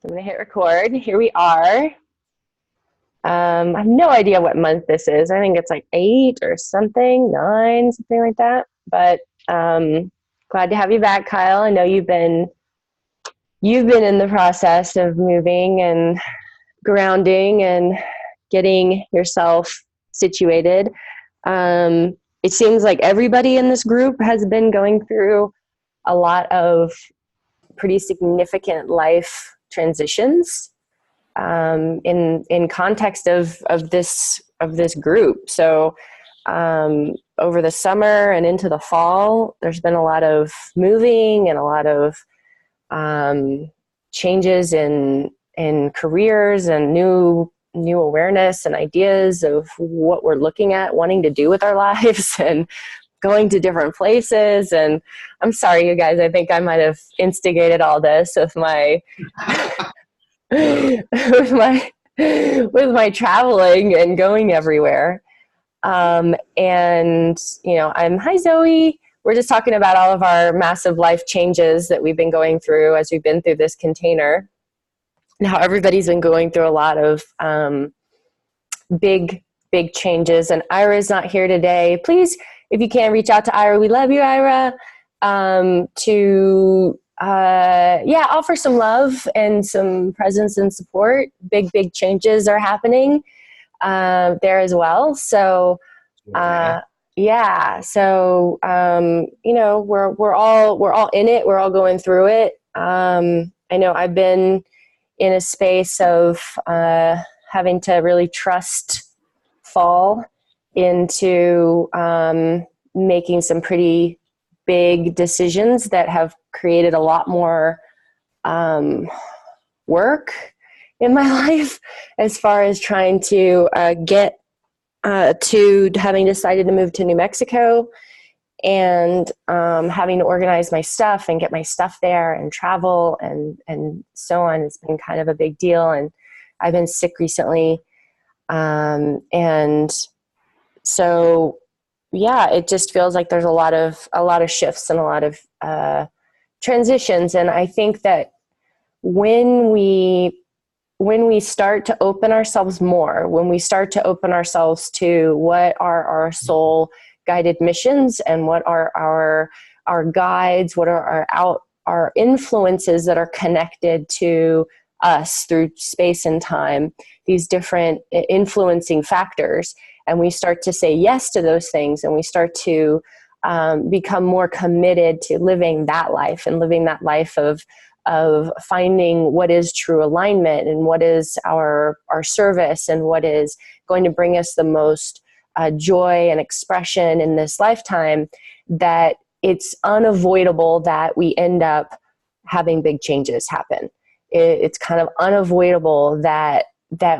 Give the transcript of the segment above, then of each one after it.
I'm going to hit record. Here we are. I have no idea what month this is. I think it's like 8 or something, 9, something like that. But glad to have you back, Kyle. I know you've been in the process of moving and grounding and getting yourself situated. It seems like everybody in this group has been going through a lot of pretty significant life transitions in context of this group. So over the summer and into the fall, there's been a lot of moving and a lot of changes in careers and new awareness and ideas of what we're looking at, wanting to do with our lives, and going to different places. And I'm sorry, you guys, I think I might have instigated all this with my with my traveling and going everywhere. And hi Zoe. We're just talking about all of our massive life changes that we've been going through as we've been through this container, and how everybody's been going through a lot of big changes. And Ira's not here today. Please, if you can, reach out to Ira. We love you, Ira. To offer some love and some presence and support. Big changes are happening there as well. So we're all in it. We're all going through it. I know I've been in a space of having to really fall into making some pretty big decisions that have created a lot more work in my life, as far as trying to get to having decided to move to New Mexico, and having to organize my stuff and get my stuff there and travel and so on. It's been kind of a big deal, and I've been sick recently. And so, it just feels like there's a lot of shifts and a lot of transitions. And I think that when we start to open ourselves more, when we start to open ourselves to what are our soul guided missions and what are our guides, what are our influences that are connected to us through space and time, these different influencing factors, and we start to say yes to those things, and we start to become more committed to living that life, and living that life of finding what is true alignment, and what is our service, and what is going to bring us the most joy and expression in this lifetime, that it's unavoidable that we end up having big changes happen. It's kind of unavoidable that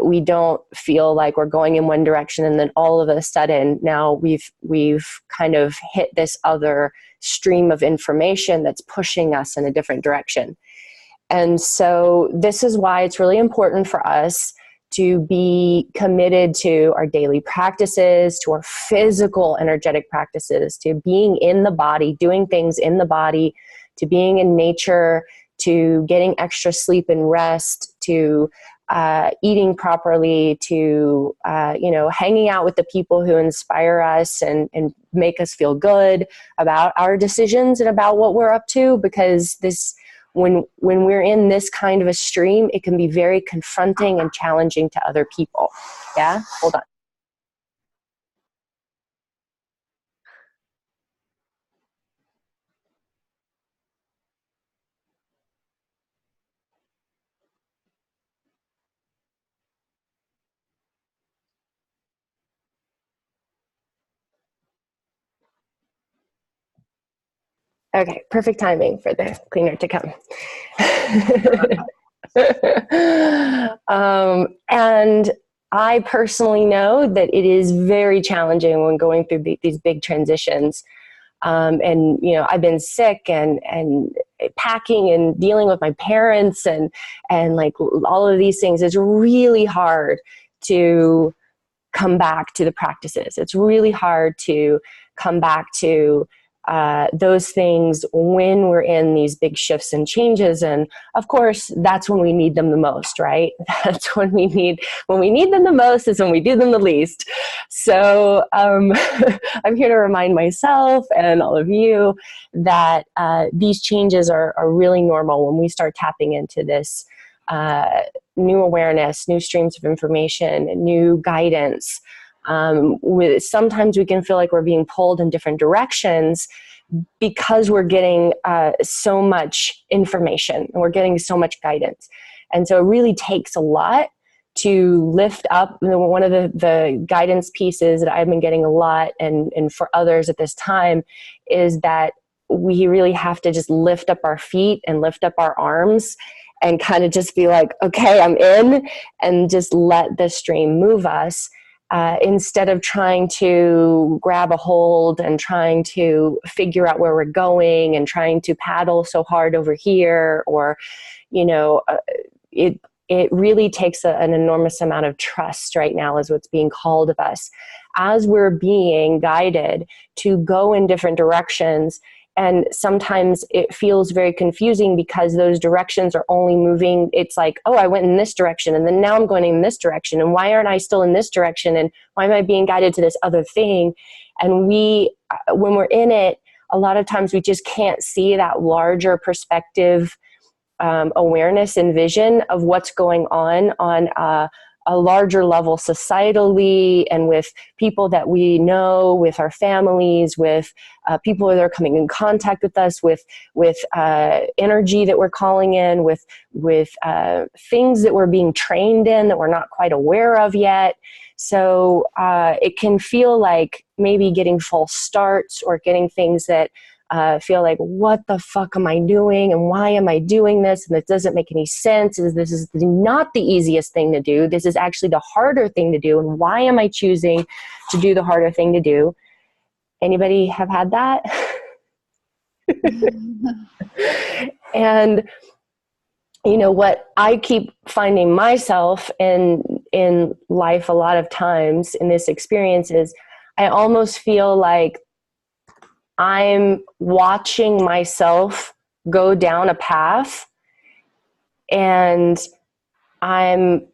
we don't feel like we're going in one direction, and then all of a sudden now we've kind of hit this other stream of information that's pushing us in a different direction. And so this is why it's really important for us to be committed to our daily practices, to our physical energetic practices, to being in the body, doing things in the body, to being in nature, to getting extra sleep and rest, to eating properly, to hanging out with the people who inspire us and make us feel good about our decisions and about what we're up to. Because when we're in this kind of a stream, it can be very confronting and challenging to other people. Yeah, hold on. Okay, perfect timing for the cleaner to come. And I personally know that it is very challenging when going through these big transitions. And I've been sick and packing and dealing with my parents and like all of these things. It's really hard to come back to the practices. It's really hard to come back to those things when we're in these big shifts and changes. And of course, that's when we need them the most, right? That's when we need them the most is when we do them the least. So I'm here to remind myself and all of you that these changes are really normal when we start tapping into this new awareness, new streams of information, new guidance. Sometimes we can feel like we're being pulled in different directions because we're getting so much information and we're getting so much guidance. And so it really takes a lot to lift up. One of the guidance pieces that I've been getting a lot, and for others at this time, is that we really have to just lift up our feet and lift up our arms and kind of just be like, okay, I'm in, and just let the stream move us. Instead of trying to grab a hold and trying to figure out where we're going and trying to paddle so hard over here, or, it really takes an enormous amount of trust right now is what's being called of us as we're being guided to go in different directions. And sometimes it feels very confusing because those directions are only moving. It's like, oh, I went in this direction and then now I'm going in this direction. And why aren't I still in this direction? And why am I being guided to this other thing? And when we're in it, a lot of times we just can't see that larger perspective, awareness and vision of what's going on a larger level societally, and with people that we know, with our families, with people that are coming in contact with us, with energy that we're calling in, with things that we're being trained in that we're not quite aware of yet. So it can feel like maybe getting false starts or getting things that feel like, what the fuck am I doing? And why am I doing this? And it doesn't make any sense. This is not the easiest thing to do. This is actually the harder thing to do. And why am I choosing to do the harder thing to do? Anybody have had that? And what I keep finding myself in life a lot of times in this experience is I almost feel like I'm watching myself go down a path, and I'm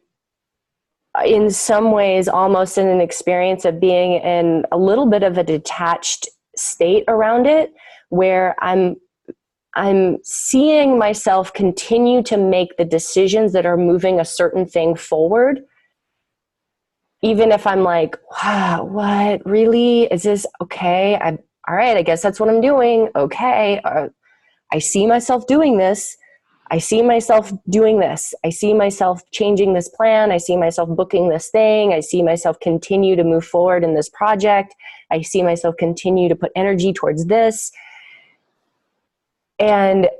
in some ways almost in an experience of being in a little bit of a detached state around it, where I'm seeing myself continue to make the decisions that are moving a certain thing forward. Even if I'm like, wow, what, really? Is this okay? All right, I guess that's what I'm doing. Okay. I see myself doing this. I see myself doing this. I see myself changing this plan. I see myself booking this thing. I see myself continue to move forward in this project. I see myself continue to put energy towards this. And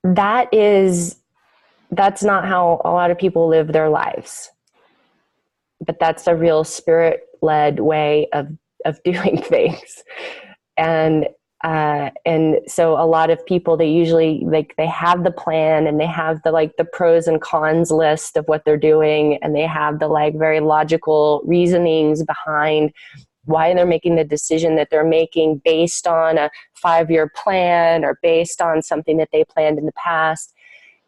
that's not how a lot of people live their lives. But that's a real spirit-led way of doing things. And so a lot of people, they usually they have the plan, and they have the pros and cons list of what they're doing, and they have the very logical reasonings behind why they're making the decision that they're making based on a 5-year plan or based on something that they planned in the past.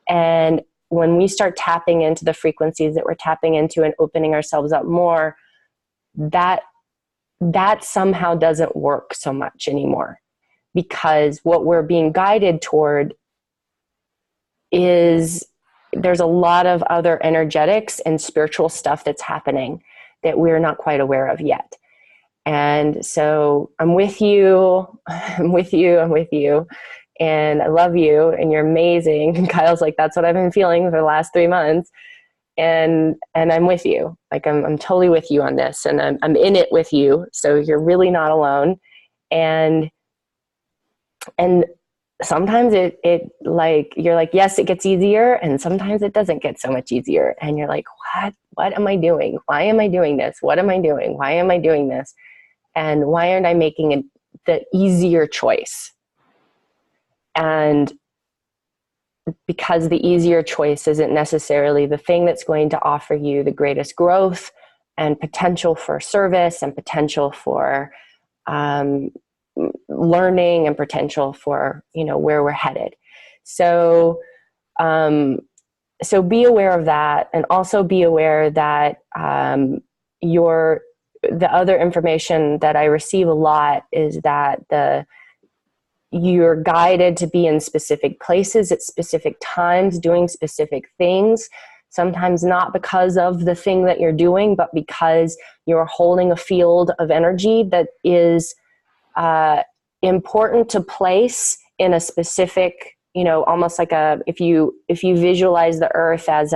And when we start tapping into the frequencies that we're tapping into and opening ourselves up more, that somehow doesn't work so much anymore, because what we're being guided toward is there's a lot of other energetics and spiritual stuff that's happening that we're not quite aware of yet. And so I'm with you. I'm with you. And I love you, and you're amazing. And Kyle's like, that's what I've been feeling for the last 3 months. And I'm with you. I'm totally with you on this, and I'm in it with you. So you're really not alone. And sometimes it you're like, yes, it gets easier. And sometimes it doesn't get so much easier. And you're like, what am I doing? Why am I doing this? What am I doing? Why am I doing this? And why aren't I making the easier choice? And because the easier choice isn't necessarily the thing that's going to offer you the greatest growth and potential for service and potential for learning and potential for, you know, where we're headed. So, so be aware of that, and also be aware that the other information that I receive a lot is that you're guided to be in specific places at specific times, doing specific things, sometimes not because of the thing that you're doing, but because you're holding a field of energy that is important to place in a specific, you know, almost like if you visualize the earth as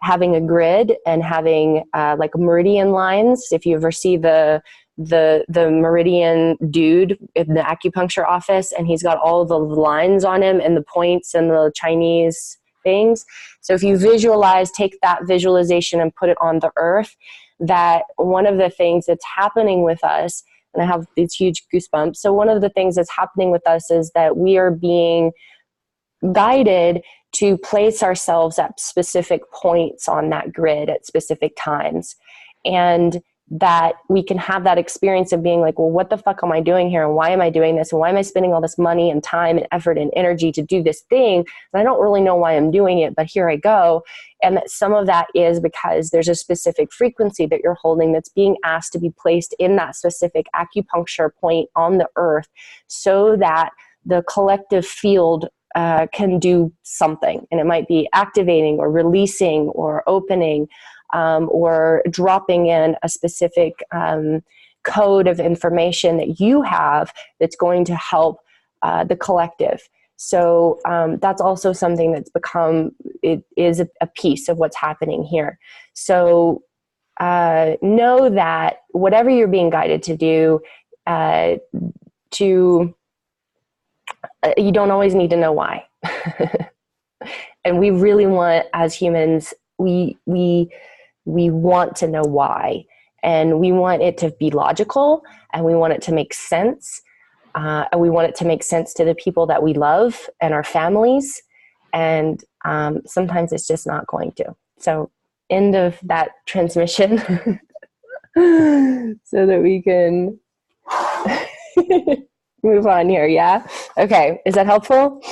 having a grid and having like meridian lines. If you ever see the meridian dude in the acupuncture office, and he's got all the lines on him and the points and the Chinese things. So if you visualize, take that visualization and put it on the earth, that one of the things that's happening with us, and I have these huge goosebumps. So one of the things that's happening with us is that we are being guided to place ourselves at specific points on that grid at specific times. And that we can have that experience of being like, well, what the fuck am I doing here? And why am I doing this? And why am I spending all this money and time and effort and energy to do this thing? And I don't really know why I'm doing it, but here I go. And that some of that is because there's a specific frequency that you're holding that's being asked to be placed in that specific acupuncture point on the earth, so that the collective field can do something. And it might be activating or releasing or opening, or dropping in a specific code of information that you have that's going to help the collective. So that's also something that's it is a piece of what's happening here. So know that whatever you're being guided to do, you don't always need to know why. And we really want, as humans, we want to know why, and we want it to be logical, and we want it to make sense, and we want it to make sense to the people that we love and our families, and sometimes it's just not going to. So end of that transmission so that we can move on here. Yeah. Okay. Is that helpful?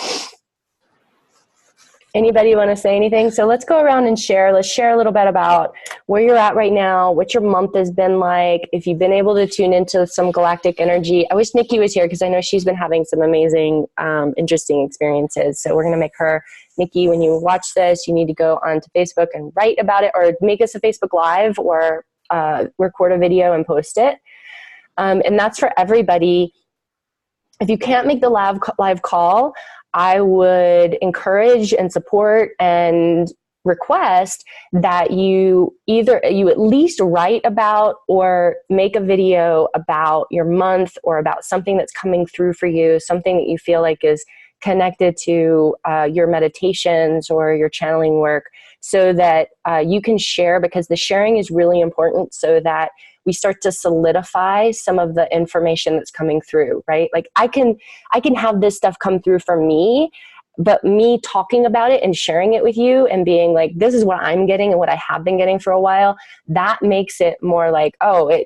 Anybody want to say anything? So let's go around and share. Let's share a little bit about where you're at right now, what your month has been like, if you've been able to tune into some galactic energy. I wish Nikki was here because I know she's been having some amazing, interesting experiences. So we're going to make her, Nikki, when you watch this, you need to go onto Facebook and write about it, or make us a Facebook Live, or record a video and post it. And that's for everybody. If you can't make the live call, I would encourage and support and request that you at least write about or make a video about your month, or about something that's coming through for you, something that you feel like is connected to your meditations or your channeling work, so that you can share, because the sharing is really important, so that we start to solidify some of the information that's coming through, right? Like I can have this stuff come through for me, but me talking about it and sharing it with you and being like, this is what I'm getting and what I have been getting for a while, that makes it more like, oh,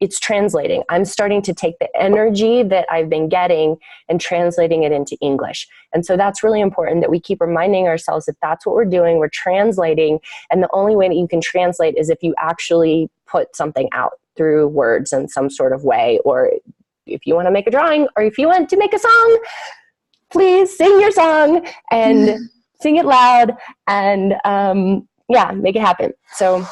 it's translating. I'm starting to take the energy that I've been getting and translating it into English. And so that's really important, that we keep reminding ourselves that that's what we're doing. We're translating. And the only way that you can translate is if you actually put something out through words in some sort of way. Or if you want to make a drawing, or if you want to make a song, please sing your song and sing it loud, and make it happen. So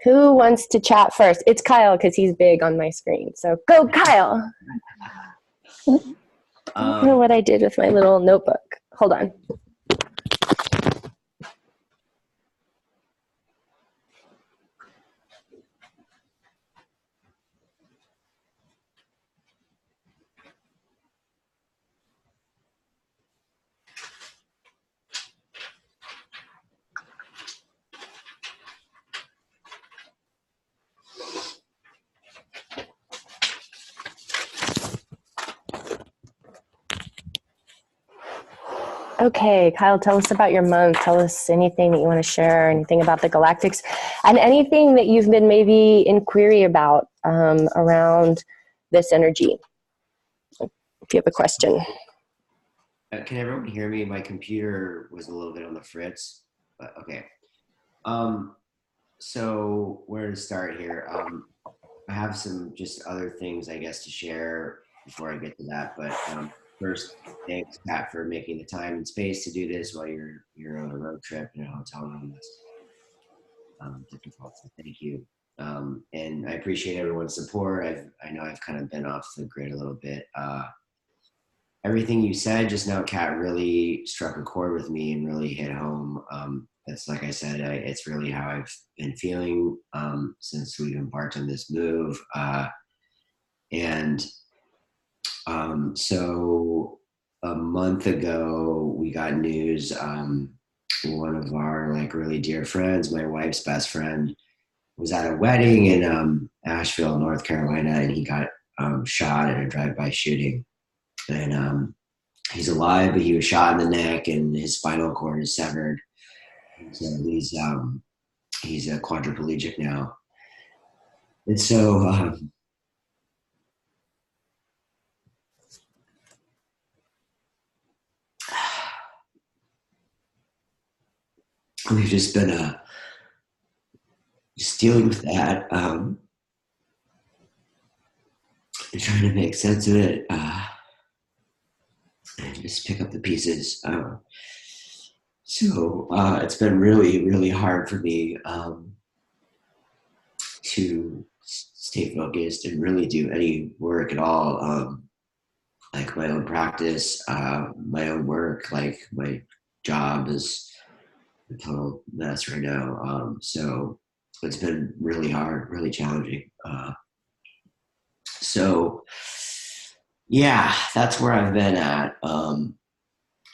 who wants to chat first? It's Kyle, because he's big on my screen. So go, Kyle. I don't know what I did with my little notebook. Hold on. Okay, Kyle, tell us about your month. Tell us anything that you want to share, anything about the Galactics, and anything that you've been maybe in query about around this energy. If you have a question. Can everyone hear me? My computer was a little bit on the fritz, but okay. So where to start here? I have some just other things, I guess, to share before I get to that. But first, thanks, Pat, for making the time and space to do this while you're on a road trip in a hotel room. That's difficult. So thank you. And I appreciate everyone's support. I know I've kind of been off the grid a little bit. Everything you said just now, Kat, really struck a chord with me and really hit home. It's like I said, it's really how I've been feeling since we've embarked on this move. And so a month ago, we got news. One of our like really dear friends, my wife's best friend, was at a wedding in Asheville, North Carolina, and he got shot in a drive-by shooting. And he's alive, but he was shot in the neck, and his spinal cord is severed. So he's a quadriplegic now. And so we've just been just dealing with that and trying to make sense of it and just pick up the pieces. So it's been really, really hard for me to stay focused and really do any work at all. Like my own practice, my own work, like my job is a total mess right now. So it's been really hard, really challenging. So yeah, that's where I've been at.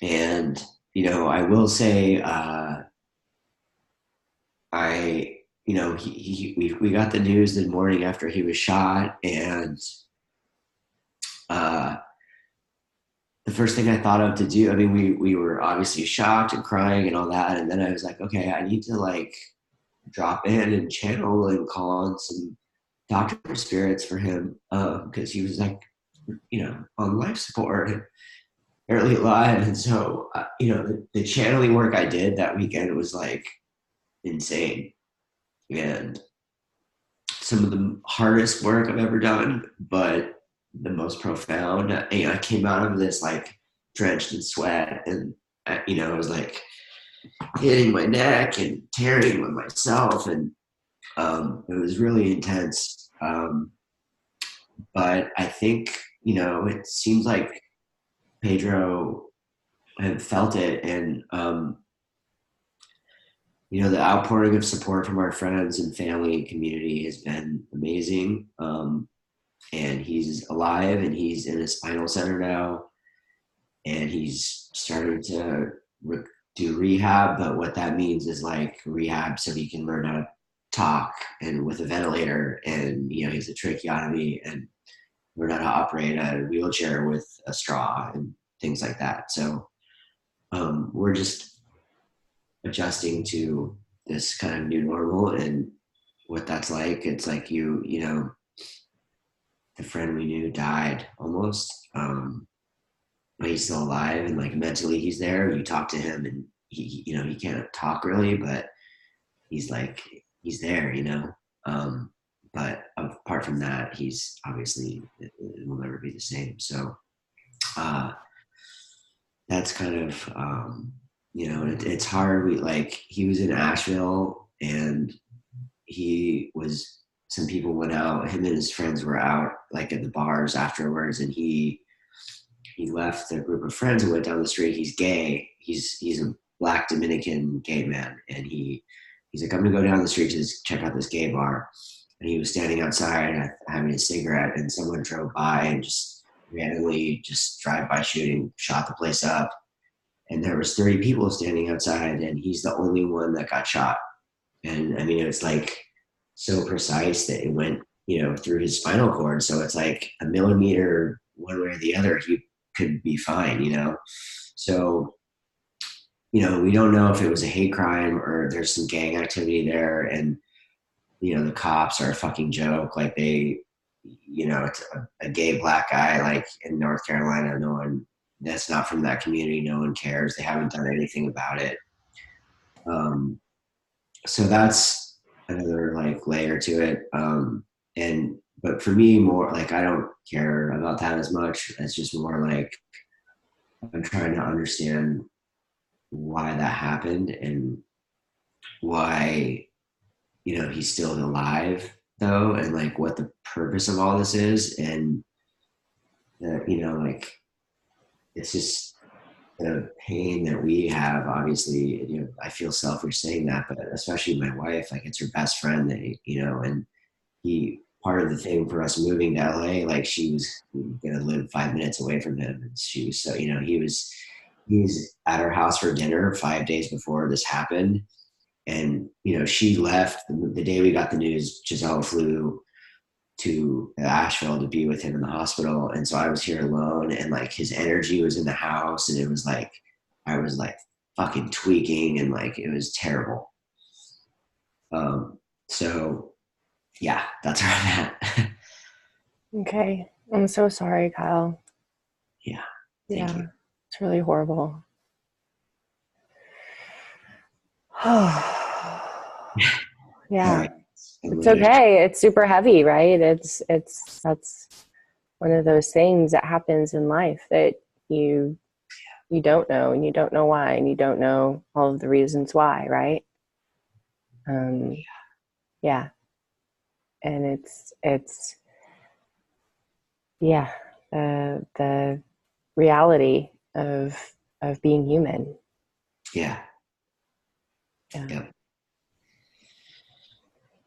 And I will say, we got the news the morning after he was shot, and the first thing I thought of to do, I mean, we were obviously shocked and crying and all that, and then I was like, okay, I need to like drop in and channel and call on some doctor spirits for him, because he was like, on life support and barely alive. And so, the channeling work I did that weekend was like insane, and some of the hardest work I've ever done, but the most profound. I came out of this like drenched in sweat, and I was like hitting my neck and tearing with myself, and it was really intense. But I think it seems like Pedro had felt it, and the outpouring of support from our friends and family and community has been amazing. And he's alive, and he's in a spinal center now, and he's starting to do rehab. But what that means is like rehab so he can learn how to talk and with a ventilator, and he's a tracheotomy, and learn how to operate a wheelchair with a straw and things like that. So we're just adjusting to this kind of new normal and what that's like. It's like the friend we knew died almost, but he's still alive, and like mentally he's there. You talk to him, and he can't talk really, but he's there. But apart from that, he's obviously, it will never be the same. So that's kind of it's hard. He was in Asheville, and some people went out, him and his friends were out like at the bars afterwards, and he left a group of friends and went down the street. He's gay. He's a Black Dominican gay man, and he's like, I'm gonna go down the street to check out this gay bar. And he was standing outside having a cigarette, and someone drove by and just randomly just drive-by shooting, shot the place up. And there was 30 people standing outside, and he's the only one that got shot. And I mean, it was like so precise that it went, through his spinal cord. So it's like a millimeter one way or the other, he could be fine, So, we don't know if it was a hate crime or there's some gang activity there. And, the cops are a fucking joke. Like they it's a gay black guy, like in North Carolina, no one that's not from that community, no one cares. They haven't done anything about it. So that's another like layer to it. But for me, more like I don't care about that as much. It's just more like I'm trying to understand why that happened and why, he's still alive though, and like what the purpose of all this is. And, like it's just the pain that we have, obviously, I feel selfish saying that, but especially my wife, like it's her best friend that, and part of the thing for us moving to LA, like she was going to live 5 minutes away from him. And she was so, he was at her house for dinner 5 days before this happened. And, she left the day we got the news. Giselle flew to Asheville to be with him in the hospital. And so I was here alone, and like his energy was in the house, and it was like, I was like fucking tweaking, and like, it was terrible. So yeah, that's where I'm at. Okay. I'm so sorry, Kyle. Yeah. Thank you. It's really horrible. Yeah. It's okay. It's super heavy, right? That's one of those things that happens in life that you don't know, and you don't know why, and you don't know all of the reasons why, right? Yeah. And it's yeah, the reality of being human. Yeah. Yep.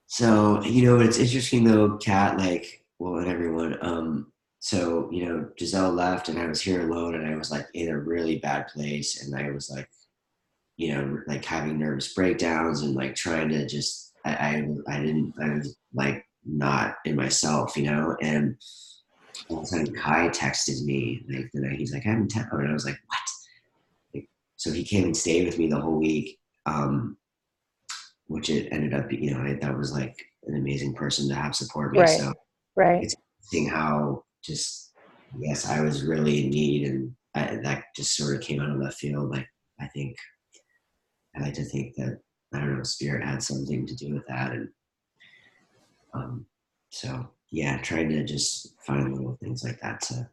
So, it's interesting though, Kat, like, well, and everyone, so, Giselle left and I was here alone, and I was like in a really bad place. And I was like, like having nervous breakdowns and like trying to just, I was like not in myself, and all of a sudden Kai texted me like the night, he's like, I'm in town. And I was like, what? Like, so he came and stayed with me the whole week. Which it ended up, that was like an amazing person to have support me. Right. So right. It's interesting how just, yes, I was really in need, and that just sort of came out of left field. Like, I like to think that, I don't know, spirit had something to do with that. And so, yeah, trying to just find little things like that to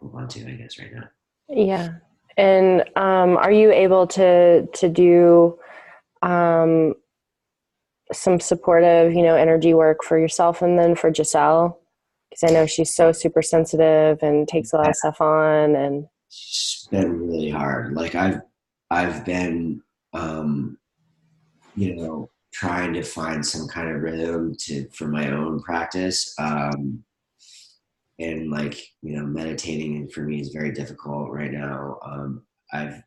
hold on to, I guess, right now. Yeah. And are you able to do some supportive, energy work for yourself and then for Giselle? Because I know she's so super sensitive and takes a lot of stuff on, and it's been really hard. Like I've been, trying to find some kind of rhythm for my own practice. And like, meditating for me is very difficult right now. I've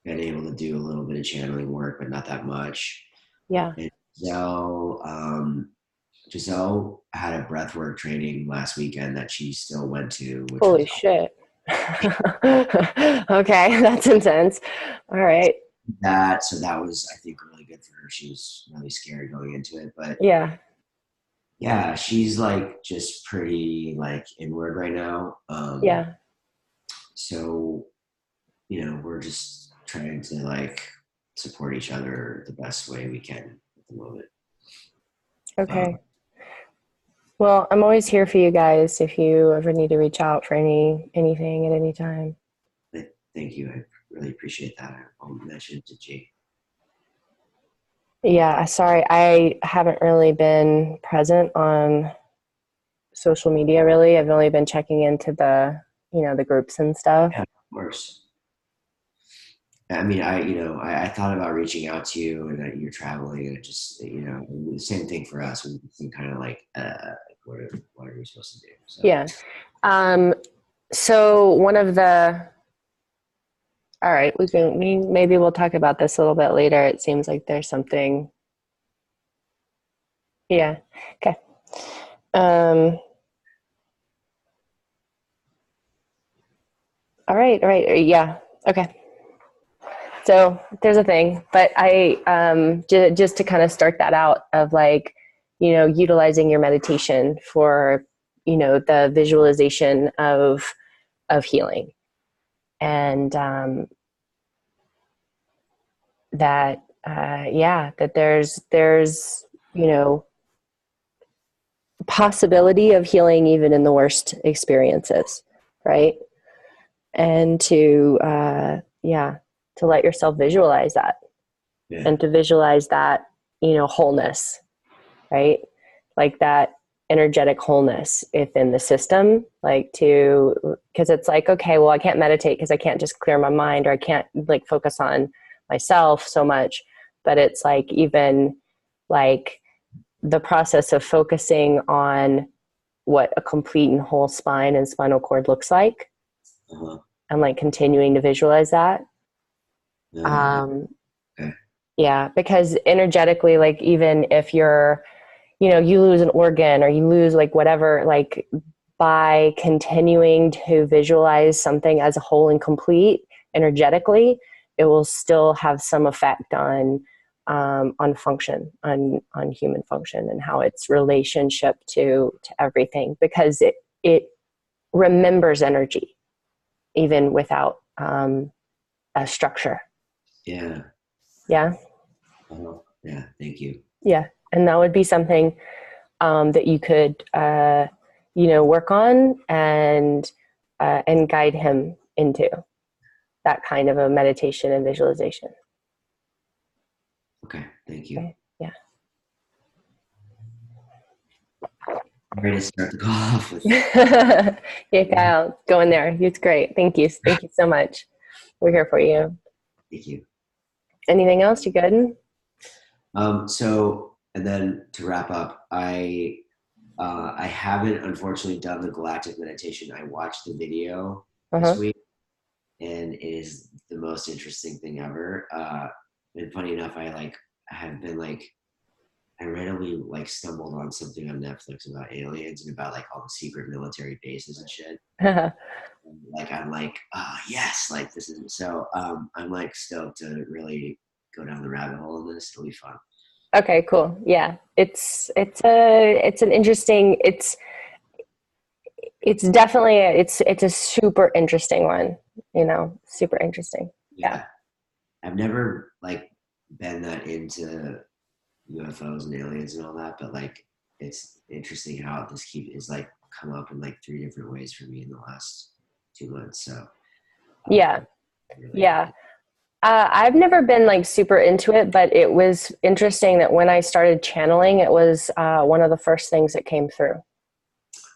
been able to do a little bit of channeling work, but not that much. Yeah. And Giselle had a breathwork training last weekend that she still went to. Holy shit. Okay, that's intense. All right. So that was, I think, really good for her. She was really scared going into it, but yeah, she's like just pretty like inward right now. Yeah. So, we're just trying to like support each other the best way we can at the moment. Okay. Well, I'm always here for you guys if you ever need to reach out for anything at any time. Thank you. I really appreciate that. I'll mention it to G. Yeah, sorry, I haven't really been present on social media, really. I've only been checking into the groups and stuff. Yeah, of course. I mean, I thought about reaching out to you, and that you're traveling, and it just, the same thing for us. We kind of like, what are we supposed to do? So. Yeah. So one of the, all right, maybe we'll talk about this a little bit later. It seems like there's something. Yeah. Okay. All right. Yeah. Okay. So there's a thing, but I, just to kind of start that out of like, utilizing your meditation for the visualization of healing. And that there's possibility of healing even in the worst experiences, right? And to let yourself visualize that, and to visualize that, wholeness, right? Like that energetic wholeness within the system, because it's like, okay, well, I can't meditate because I can't just clear my mind, or I can't like focus on myself so much. But it's like, even like the process of focusing on what a complete and whole spine and spinal cord looks like, and like continuing to visualize that. Yeah, because energetically, like even if you're, you lose an organ or you lose like whatever, like by continuing to visualize something as a whole and complete energetically, it will still have some effect on function, on human function, and how its relationship to everything, because it remembers energy even without a structure. Yeah. Yeah. Yeah. Thank you. Yeah. And that would be something that you could, work on and guide him into that kind of a meditation and visualization. Okay. Thank you. Okay. Yeah. I'm ready to start the call off with. Yeah, Kyle, go in there. It's great. Thank you. Thank you so much. We're here for you. Thank you. Anything else? You good? So, and then to wrap up, I haven't unfortunately done the Galactic meditation. I watched the video this week, and it is the most interesting thing ever. And funny enough, I randomly like stumbled on something on Netflix about aliens and about like all the secret military bases and shit. Like I'm like, yes, like this is so. I'm like stoked to really go down the rabbit hole in this. It'll be fun. Okay, cool. Yeah, it's an interesting. It's definitely it's a super interesting one. Super interesting. Yeah. I've never like been that into UFOs and aliens and all that, but like it's interesting how this is like come up in like 3 different ways for me in the last 2 months. So yeah. I've never been like super into it, but it was interesting that when I started channeling, it was one of the first things that came through.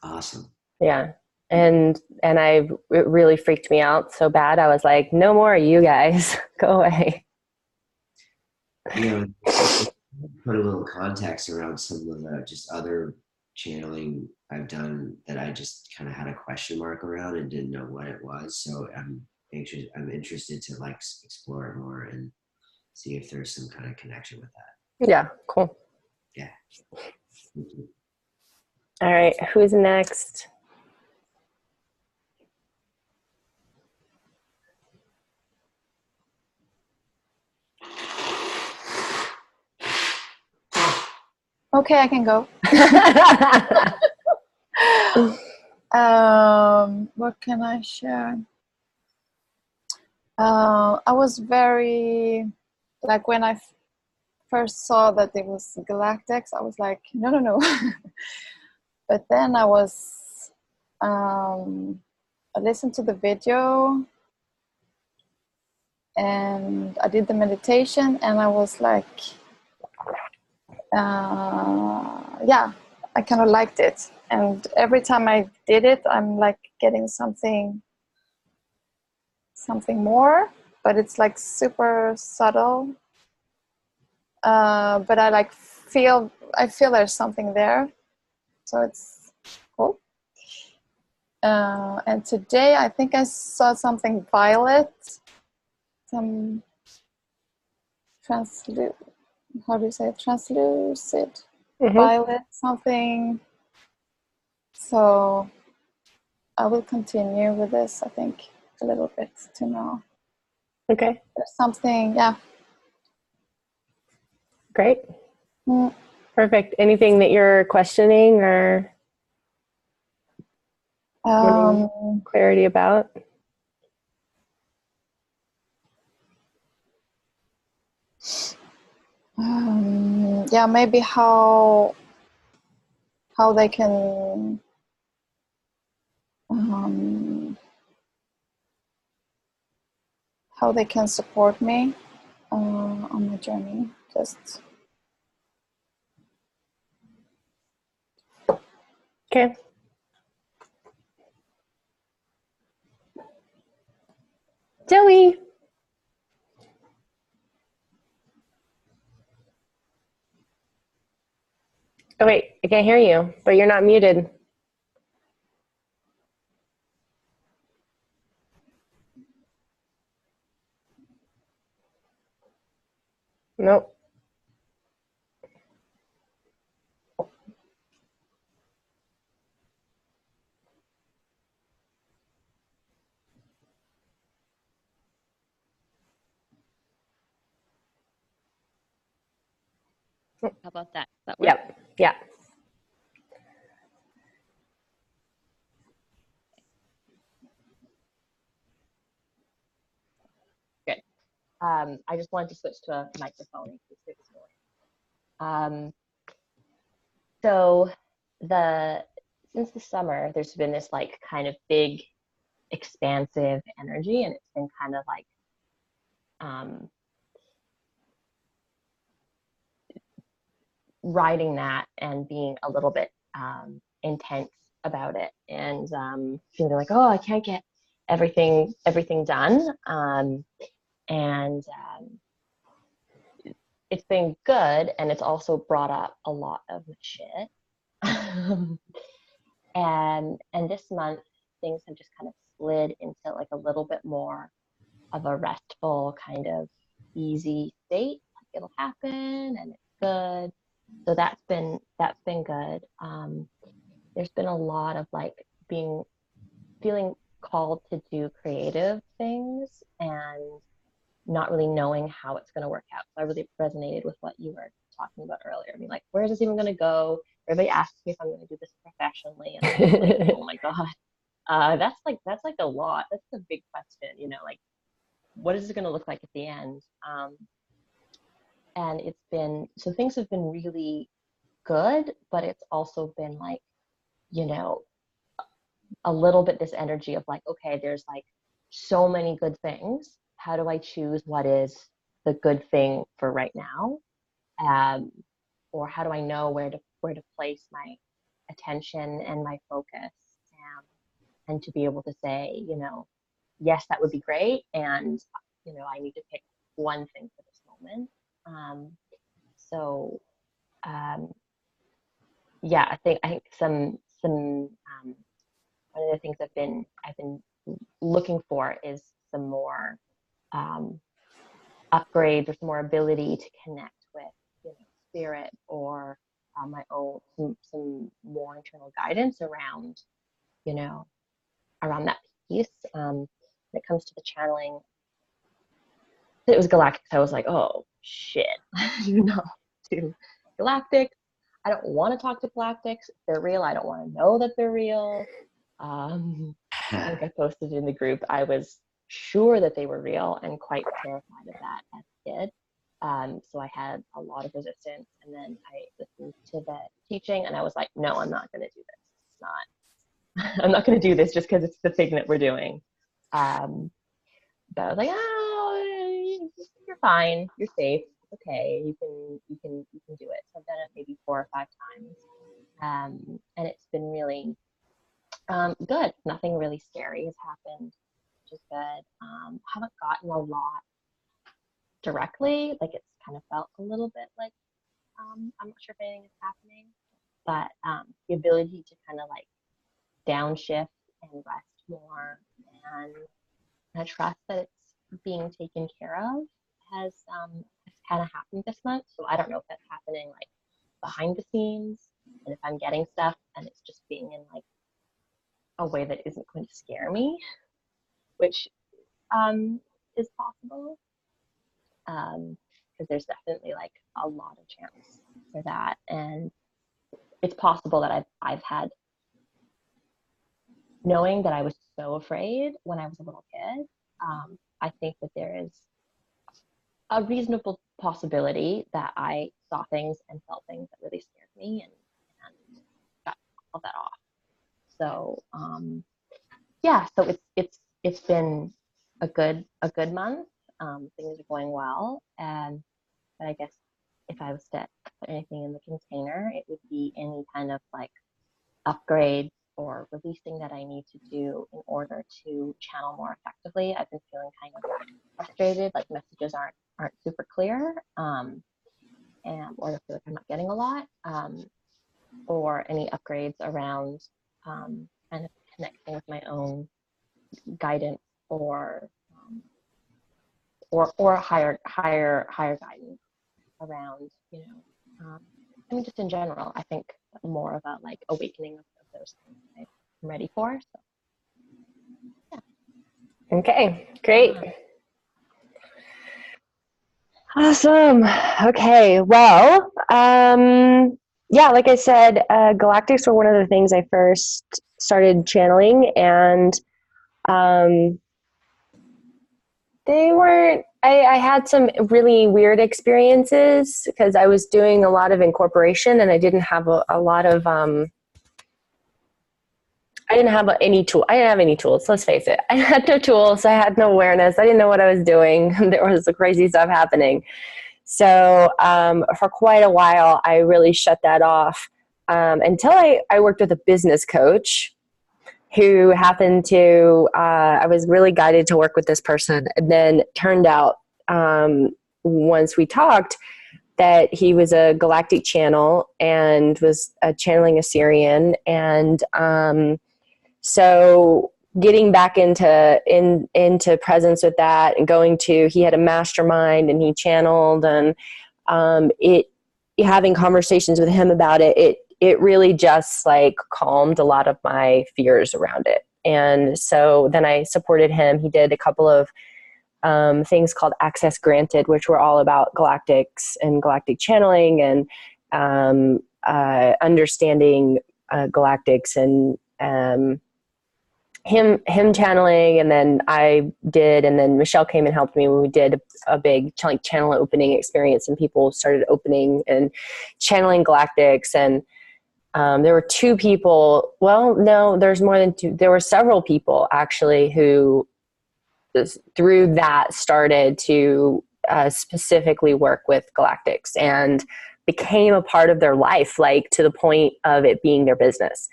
Awesome. Yeah. And it really freaked me out so bad. I was like, no more, you guys, go away. Put a little context around some of the just other channeling I've done that I just kind of had a question mark around and didn't know what it was. So I'm interested to like explore it more and see if there's some kind of connection with that. Yeah, cool. Yeah. All right, who's next? Okay, I can go. What can I share? I was very, like when I first saw that it was Galactics, I was like, no. But then I listened to the video and I did the meditation and I was like, yeah, I kind of liked it. And every time I did it, I'm like getting something more, but it's like super subtle. But I feel there's something there. So it's cool. And today I think I saw something violet, some translucid, violet something. So I will continue with this, I think, a little bit to know. Okay. There's something, yeah. Great. Perfect. Anything that you're questioning or? Um, Clarity about? yeah, maybe how they can how they can support me on my journey. Just Okay. Joey. Oh wait, I can't hear you, but you're not muted. Nope. How about that? Does that work? Yep. Yeah. Good. I just wanted to switch to a microphone in case there's noise. So since the summer, there's been this like kind of big, expansive energy, and it's been kind of like riding that and being a little bit intense about it, and feeling like, oh, I can't get everything done, and it's been good, and it's also brought up a lot of shit. and this month things have just kind of slid into like a little bit more of a restful kind of easy state. Like it'll happen and it's good. So that's been good. There's been a lot of like feeling called to do creative things and not really knowing how it's going to work out. So I really resonated with what you were talking about earlier. I mean, like, where is this even going to go? Everybody asks me if I'm going to do this professionally, and I'm like, oh my god, that's like a lot. That's a big question, you know, like, what is it going to look like at the end? And things have been really good, but it's also been like, you know, a little bit this energy of like, okay, there's like so many good things. How do I choose what is the good thing for right now? Or how do I know where to place my attention and my focus, and to be able to say, you know, yes, that would be great, and you know, I need to pick one thing for this moment. So yeah, I think some one of the things I've been looking for is some more upgrades or some more ability to connect with, you know, spirit or my own some more internal guidance around, you know, around that piece. When it comes to the channeling, it was Galactic. So I was like, oh shit, you know, to Galactic. I don't want to talk to Galactics. If they're real, I don't want to know that they're real. I think I posted in the group, I was sure that they were real and quite terrified of that as a kid. So I had a lot of resistance, and then I listened to the teaching, and I was like, no, I'm not going to do this. It's not. I'm not going to do this just because it's the thing that we're doing. But I was like, oh, you're fine, you're safe, okay, you can do it. So I've done it maybe 4 or 5 times, and it's been really good. Nothing really scary has happened, which is good. Haven't gotten a lot directly. Like it's kind of felt a little bit like I'm not sure if anything is happening, but the ability to kind of like downshift and rest more, and I trust that it's being taken care of has kind of happened this month. So I don't know if that's happening like behind the scenes, and if I'm getting stuff and it's just being in like a way that isn't going to scare me, which is possible. Because there's definitely like a lot of chance for that, and it's possible that I've had knowing that I was so afraid when I was a little kid, I think that there is a reasonable possibility that I saw things and felt things that really scared me, and got all that off. So yeah, so it's been a good month. Things are going well, and but I guess if I was to put anything in the container, it would be any kind of like upgrades or releasing that I need to do in order to channel more effectively. I've been feeling kind of frustrated, like messages aren't super clear, and or I feel like I'm not getting a lot, or any upgrades around kind of connecting with my own guidance or higher guidance around, you know, I mean, just in general, I think more of a like awakening of those things I'm ready for. So, yeah. Okay, great. Awesome. Okay, well, yeah, like I said, Galactics were one of the things I first started channeling, and they weren't, I had some really weird experiences because I was doing a lot of incorporation and I didn't have a lot of, I didn't have any tool. I didn't have any tools. Let's face it. I had no tools. I had no awareness. I didn't know what I was doing. There was the crazy stuff happening. So for quite a while, I really shut that off until I worked with a business coach who happened to, I was really guided to work with this person. And then turned out, once we talked, that he was a galactic channel and was channeling Assyrian. And so getting back into presence with that and going to, he had a mastermind and he channeled, and having conversations with him about it really just like calmed a lot of my fears around it. And so then I supported him. He did a couple of things called Access Granted, which were all about galactics and galactic channeling and understanding galactics, and him channeling, and then I did, and then Michelle came and helped me when we did a big like channel opening experience, and people started opening and channeling galactics. And there were two people, well, no, there's more than two. There were several people actually who through that started to specifically work with galactics and became a part of their life, like to the point of it being their business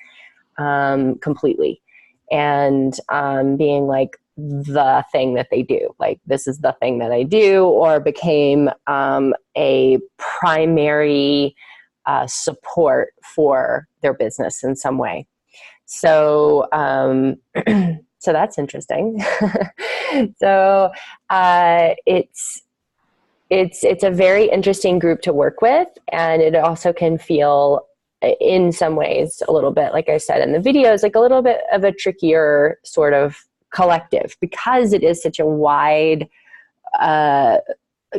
completely. And being like the thing that they do, like this is the thing that I do, or became a primary support for their business in some way. So so that's interesting. So it's a very interesting group to work with, and it also can feel in some ways a little bit, like I said in the videos, like a little bit of a trickier sort of collective, because it is such a wide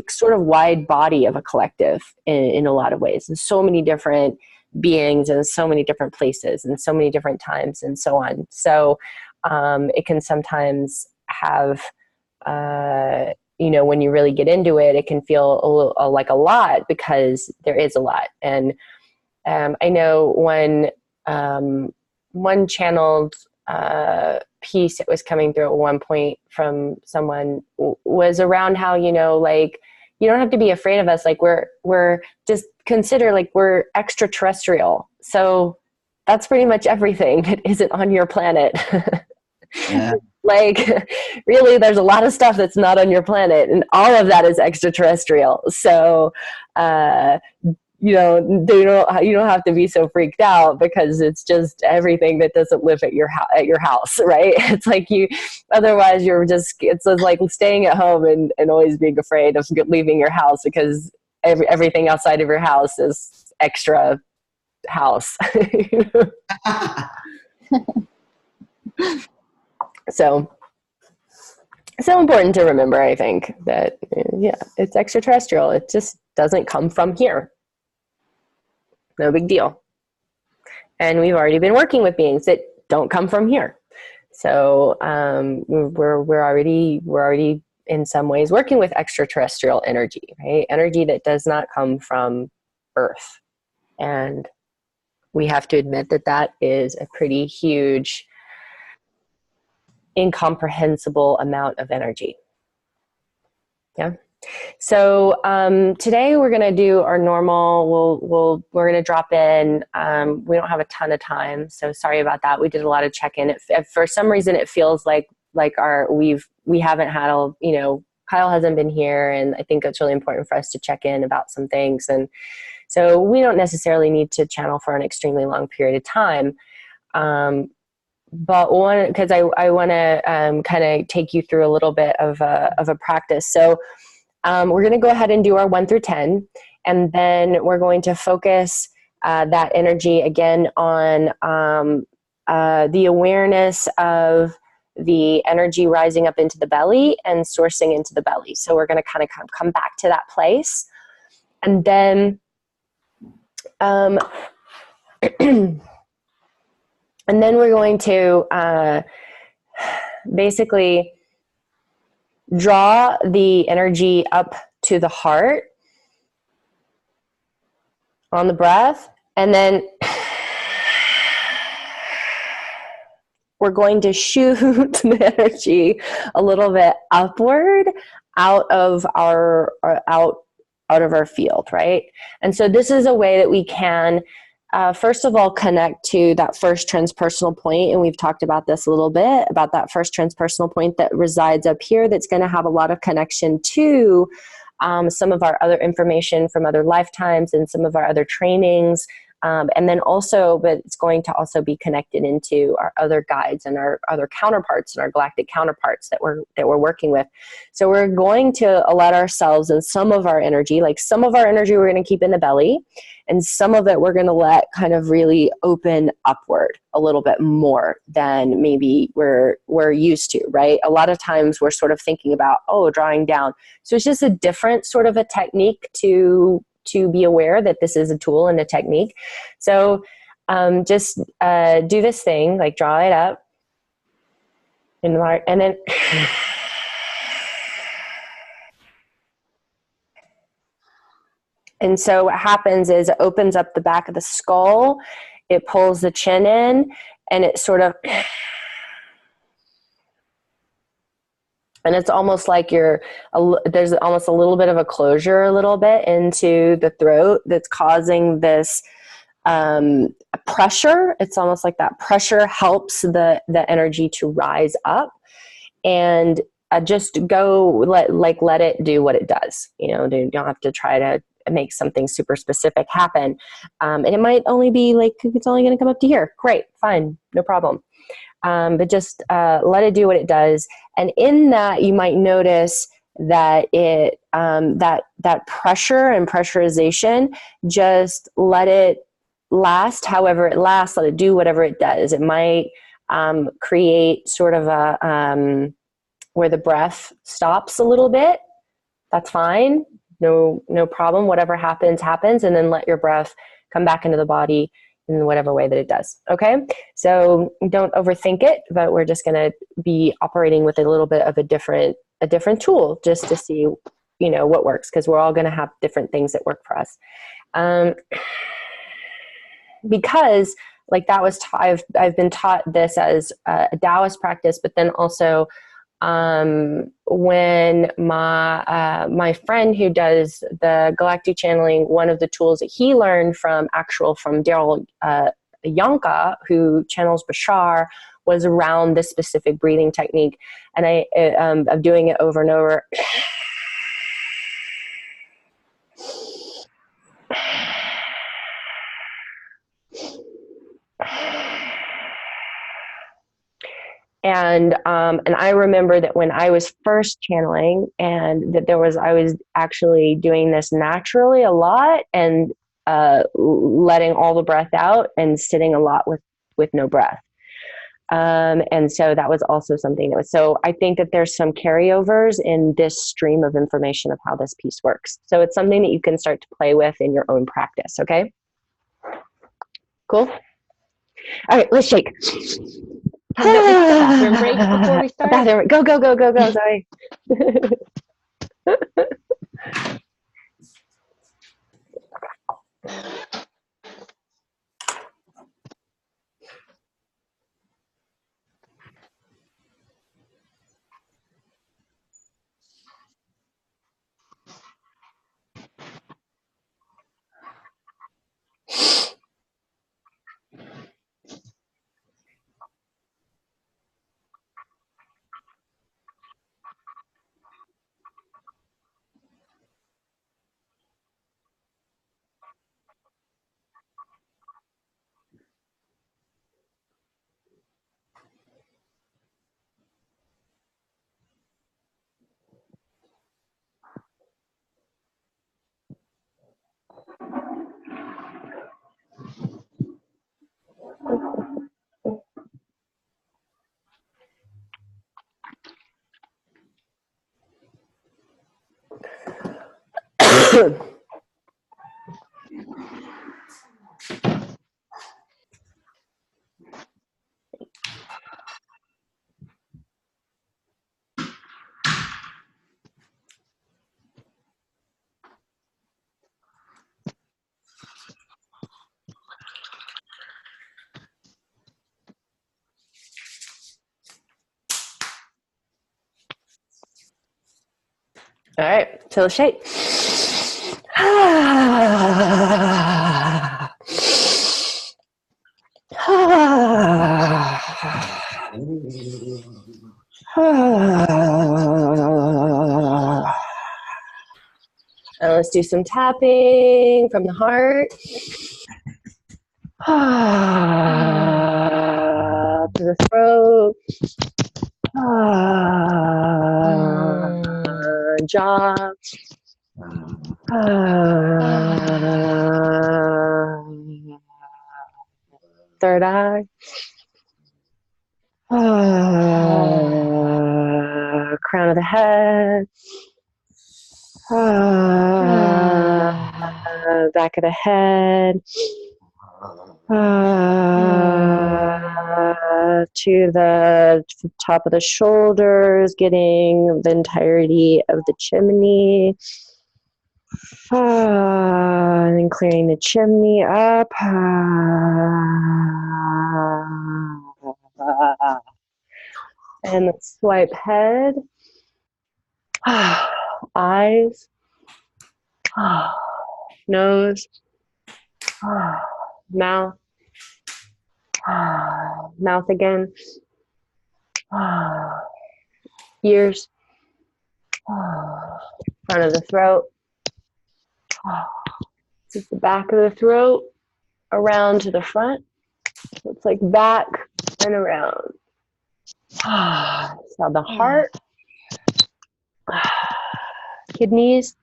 sort of wide body of a collective in a lot of ways, and so many different beings and so many different places and so many different times and so on. So it can sometimes have you know, when you really get into it, it can feel a little like a lot, because there is a lot. And I know one channeled piece that was coming through at one point from someone was around how, you know, like, you don't have to be afraid of us. Like we're just consider like we're extraterrestrial. So that's pretty much everything that isn't on your planet. Yeah. Like really, there's a lot of stuff that's not on your planet, and all of that is extraterrestrial. So, you know, you don't have to be so freaked out, because it's just everything that doesn't live at your house, right? It's like otherwise you're just, it's like staying at home and always being afraid of leaving your house, because everything outside of your house is extra house. So important to remember, I think, that, yeah, it's extraterrestrial. It just doesn't come from here. No big deal. And we've already been working with beings that don't come from here. So we're already in some ways working with extraterrestrial energy, right? Energy that does not come from Earth. And we have to admit that that is a pretty huge, incomprehensible amount of energy. Yeah. So today we're going to do our normal. We're going to drop in. We don't have a ton of time, so sorry about that. We did a lot of check-in. For some reason, it feels like we haven't had Kyle hasn't been here, and I think it's really important for us to check in about some things. And so we don't necessarily need to channel for an extremely long period of time. But because I want to kind of take you through a little bit of a practice. So we're going to go ahead and do our 1 through 10, and then we're going to focus that energy again on the awareness of the energy rising up into the belly and sourcing into the belly. So we're going to kind of come back to that place, and then and then we're going to basically draw the energy up to the heart on the breath, and then we're going to shoot the energy a little bit upward out of our field, right? And so this is a way that we can first of all connect to that first transpersonal point, and we've talked about this a little bit, about that first transpersonal point that resides up here, that's going to have a lot of connection to some of our other information from other lifetimes and some of our other trainings. And then also, but it's going to also be connected into our other guides and our other counterparts and our galactic counterparts that we're working with. So we're going to let ourselves, and some of our energy, like some of our energy we're going to keep in the belly, and some of it we're going to let kind of really open upward a little bit more than maybe we're used to, right? A lot of times we're sort of thinking about, drawing down. So it's just a different sort of a technique to be aware that this is a tool and a technique. So just do this thing, like draw it up in the heart, and then and so what happens is it opens up the back of the skull, it pulls the chin in, and it sort of, and it's almost like there's almost a little bit of a closure a little bit into the throat that's causing this pressure. It's almost like that pressure helps the energy to rise up, and just let it do what it does. You don't have to try to make something super specific happen. And it might only be like, it's only going to come up to here. Great, fine, no problem. But just let it do what it does. And in that, you might notice that it that pressure and pressurization, just let it last however it lasts. Let it do whatever it does. It might create sort of a where the breath stops a little bit. That's fine. No problem. Whatever happens, happens. And then let your breath come back into the body in whatever way that it does. Okay. So don't overthink it, but we're just going to be operating with a little bit of a different tool just to see, what works. Cause we're all going to have different things that work for us. Because like that was, I've been taught this as a Taoist practice, but then also, when my friend who does the galactic channeling, one of the tools that he learned from Daryl Yonka, who channels Bashar, was around this specific breathing technique. And I'm doing it over and over. And I remember that when I was first channeling, and that I was actually doing this naturally a lot, and letting all the breath out and sitting a lot with no breath. And so that was also something that was, so I think that there's some carryovers in this stream of information of how this piece works. So it's something that you can start to play with in your own practice. Okay. Cool. All right, let's shake. Can we at least get a bathroom break before we start? Bathroom. Go, Zoe. All right, feel the shape. And let's do some tapping from the heart. To the throat. Jaw. Third eye. Crown of the head. Back of the head. To the top of the shoulders, getting the entirety of the chimney. And then clearing the chimney up. And let's swipe head. Eyes. Nose. Mouth. Mouth again. Ears. Front of the throat. Just the back of the throat. Around to the front. So it's like back and around. So the heart. Kidneys.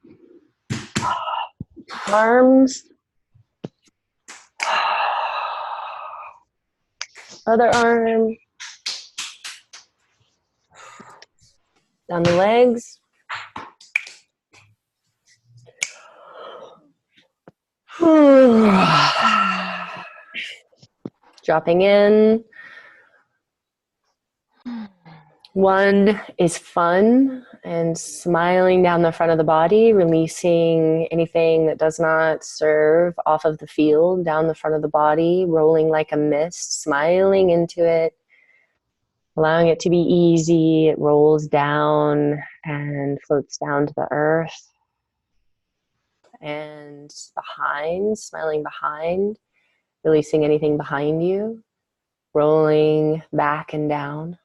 Arms. Other arm. Down the legs. Dropping in. One is fun and smiling down the front of the body, releasing anything that does not serve off of the field, down the front of the body, rolling like a mist, smiling into it, allowing it to be easy. It rolls down and floats down to the earth. And behind, smiling behind, releasing anything behind you, rolling back and down.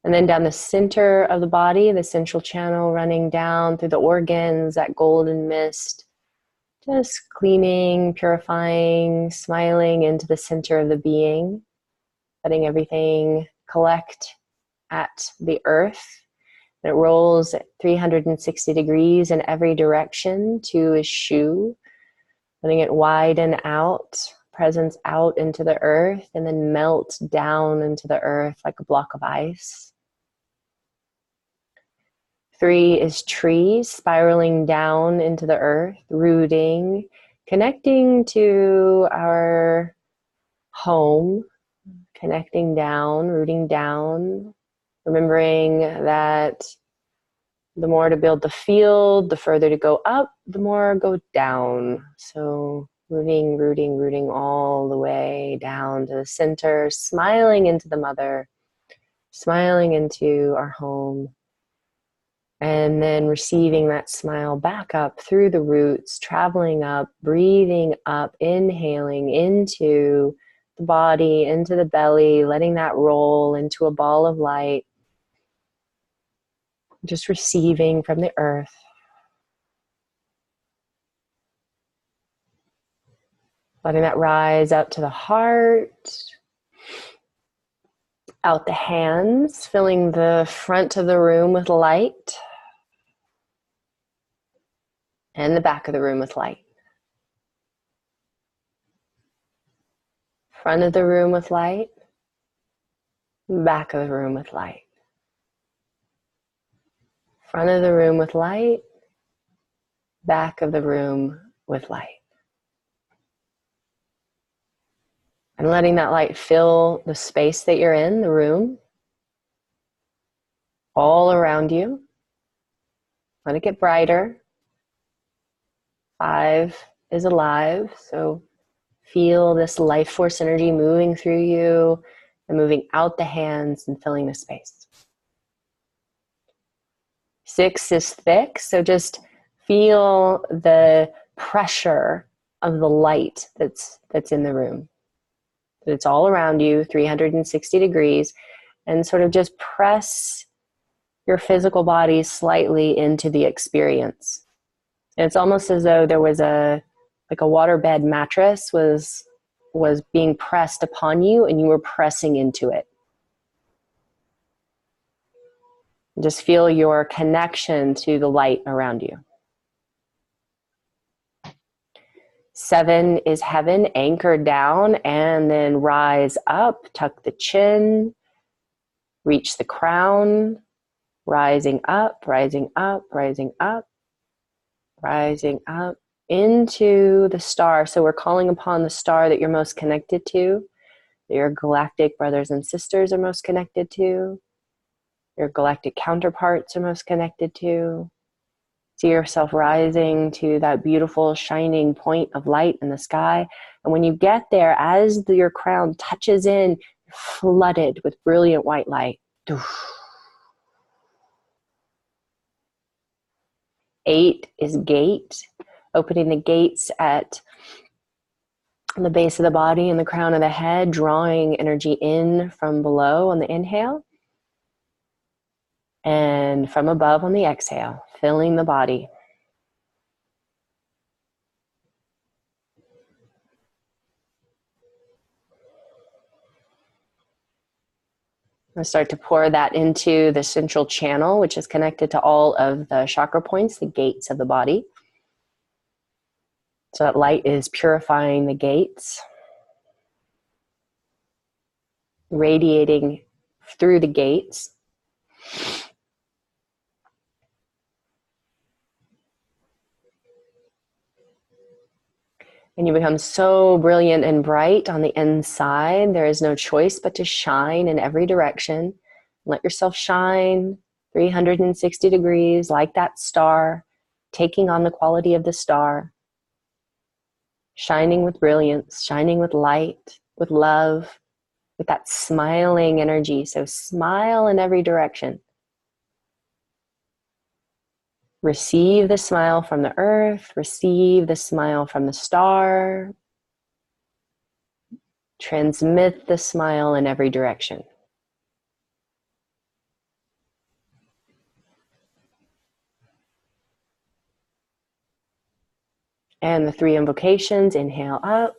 And then down the center of the body, the central channel running down through the organs, that golden mist, just cleaning, purifying, smiling into the center of the being, letting everything collect at the earth. And it rolls at 360 degrees in every direction to his shoe, letting it widen out, presence out into the earth, and then melt down into the earth like a block of ice. 3 is trees spiraling down into the earth, rooting, connecting to our home, connecting down, rooting down, remembering that the more to build the field, the further to go up, the more go down. So rooting, rooting, rooting all the way down to the center, smiling into the mother, smiling into our home, and then receiving that smile back up through the roots, traveling up, breathing up, inhaling into the body, into the belly, letting that roll into a ball of light, just receiving from the earth. Letting that rise up to the heart, out the hands, filling the front of the room with light, and the back of the room with light. Front of the room with light, back of the room with light. Front of the room with light, back of the room with light. And letting that light fill the space that you're in, the room, all around you. Let it get brighter. 5 is alive, so feel this life force energy moving through you and moving out the hands and filling the space. 6 is thick, so just feel the pressure of the light that's in the room. That it's all around you, 360 degrees, and sort of just press your physical body slightly into the experience. And it's almost as though there was a waterbed mattress was being pressed upon you and you were pressing into it. Just feel your connection to the light around you. 7 is heaven, anchored down, and then rise up, tuck the chin, reach the crown, rising up, rising up, rising up, rising up into the star. So we're calling upon the star that you're most connected to, that your galactic brothers and sisters are most connected to, your galactic counterparts are most connected to. See yourself rising to that beautiful shining point of light in the sky. And when you get there, as your crown touches in, you're flooded with brilliant white light. 8 is gate, opening the gates at the base of the body and the crown of the head, drawing energy in from below on the inhale and from above on the exhale, filling the body. I'll start to pour that into the central channel, which is connected to all of the chakra points, the gates of the body. So that light is purifying the gates, radiating through the gates. And you become so brilliant and bright on the inside. There is no choice but to shine in every direction. Let yourself shine 360 degrees like that star, taking on the quality of the star, shining with brilliance, shining with light, with love, with that smiling energy. So smile in every direction. Receive the smile from the earth, receive the smile from the star. Transmit the smile in every direction. And the 3 invocations, inhale up.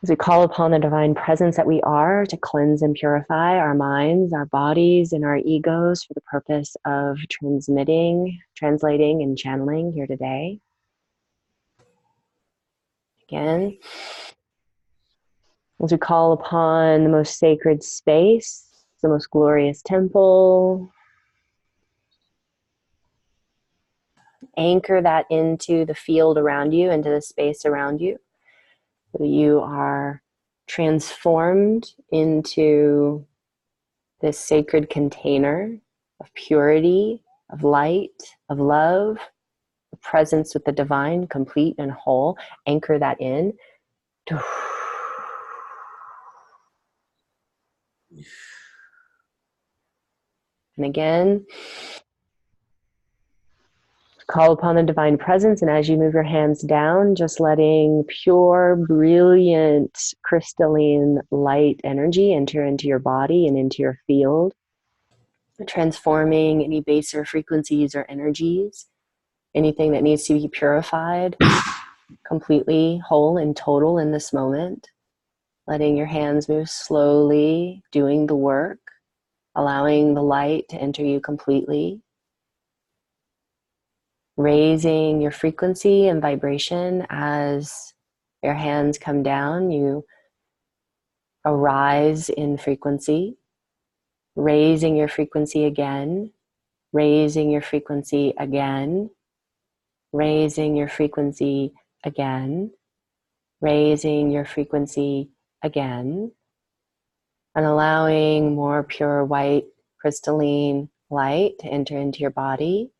As we call upon the divine presence that we are to cleanse and purify our minds, our bodies, and our egos for the purpose of transmitting, translating, and channeling here today. Again, as we call upon the most sacred space, the most glorious temple, anchor that into the field around you, into the space around you. So you are transformed into this sacred container of purity, of light, of love, of presence with the divine, complete and whole. Anchor that in. And again, call upon the divine presence. And as you move your hands down, just letting pure, brilliant, crystalline light energy enter into your body and into your field, transforming any baser frequencies or energies, anything that needs to be purified, completely whole and total in this moment. Letting your hands move slowly, doing the work, allowing the light to enter you completely. Raising your frequency and vibration as your hands come down, you arise in frequency, raising your frequency again, raising your frequency again, raising your frequency again, raising your frequency again, and allowing more pure white crystalline light to enter into your body.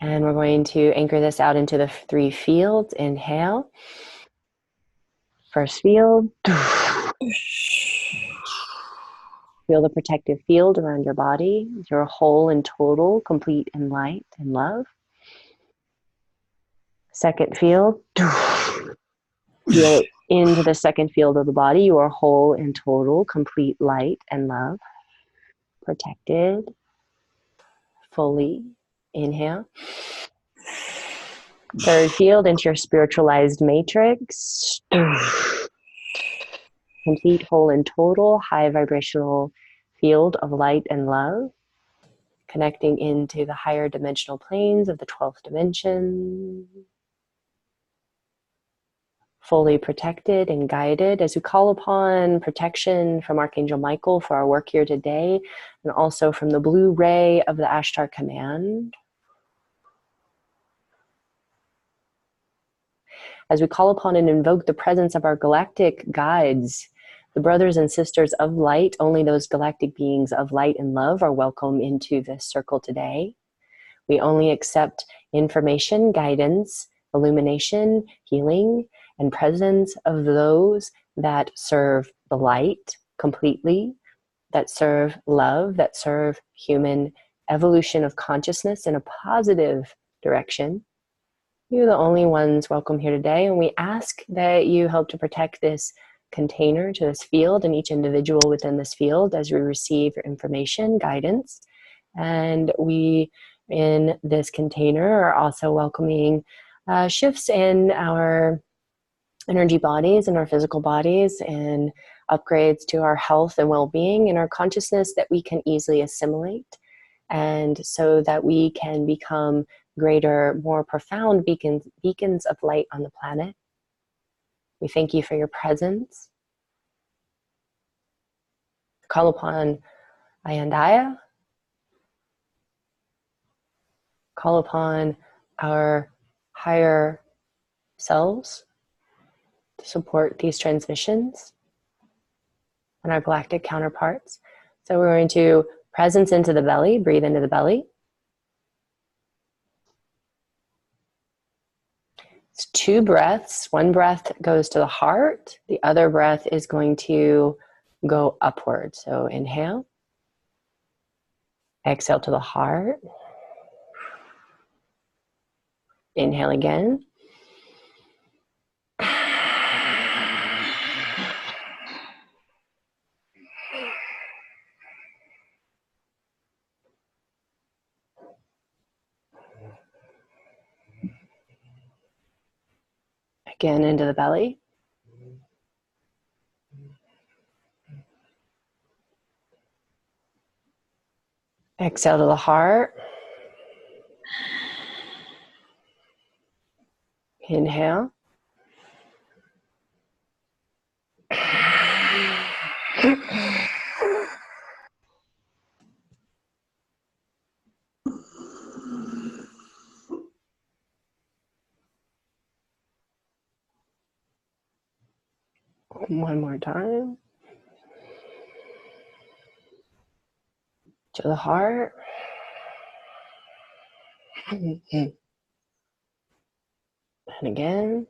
And we're going to anchor this out into the 3 fields. Inhale. First field. Feel the protective field around your body. You're whole and total, complete in light and love. Second field. Feel into the second field of the body. You are whole and total, complete light and love. Protected. Fully. Inhale. Third field into your spiritualized matrix. Complete, whole, and total, high vibrational field of light and love. Connecting into the higher dimensional planes of the 12th dimension. Fully protected and guided as we call upon protection from Archangel Michael for our work here today, and also from the blue ray of the Ashtar command. As we call upon and invoke the presence of our galactic guides, the brothers and sisters of light, only those galactic beings of light and love are welcome into this circle today. We only accept information, guidance, illumination, healing, and presence of those that serve the light completely, that serve love, that serve human evolution of consciousness in a positive direction. You're the only ones welcome here today, and we ask that you help to protect this container to this field and each individual within this field as we receive your information, guidance. And we, in this container, are also welcoming shifts in our energy bodies and our physical bodies, and upgrades to our health and well-being and our consciousness that we can easily assimilate, and so that we can become greater, more profound beacons of light on the planet. We thank you for your presence. Call upon Ayandaya. Call upon our higher selves to support these transmissions and our galactic counterparts. So we're going to presence into the belly, breathe into the belly. It's 2 breaths. One breath goes to the heart. The other breath is going to go upward. So inhale. Exhale to the heart. Inhale again. Again into the belly. Exhale to the heart. Inhale. One more time. To the heart. And again.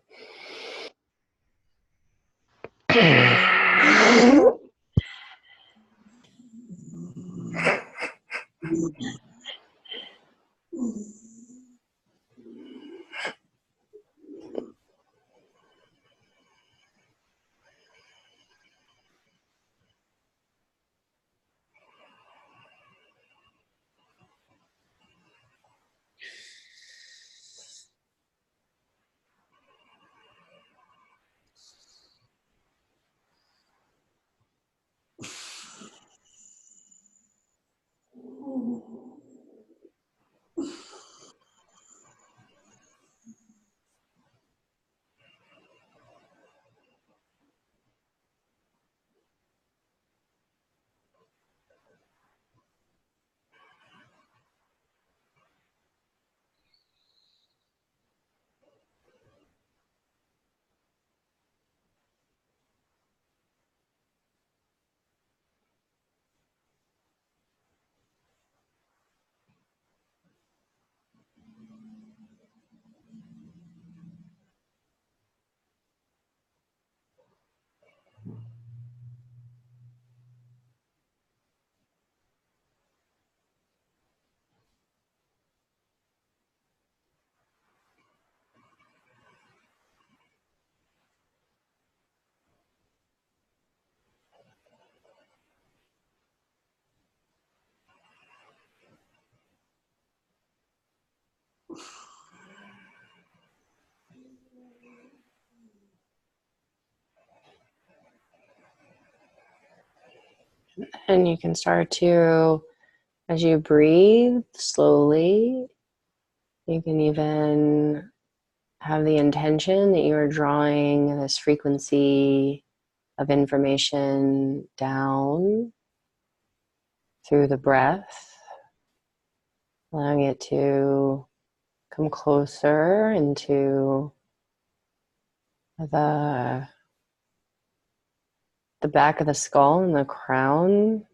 And you can start to, as you breathe slowly, you can even have the intention that you are drawing this frequency of information down through the breath, allowing it to come closer into the back of the skull and the crown,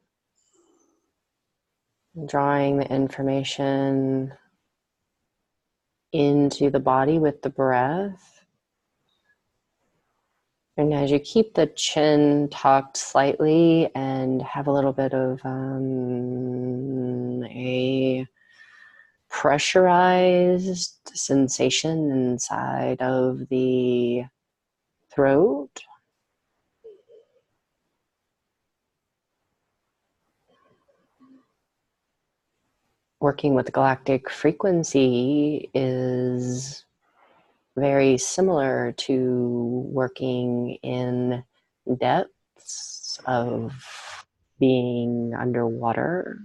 drawing the information into the body with the breath. And as you keep the chin tucked slightly and have a little bit of a pressurized sensation inside of the throat, working with the galactic frequency is very similar to working in depths of being underwater,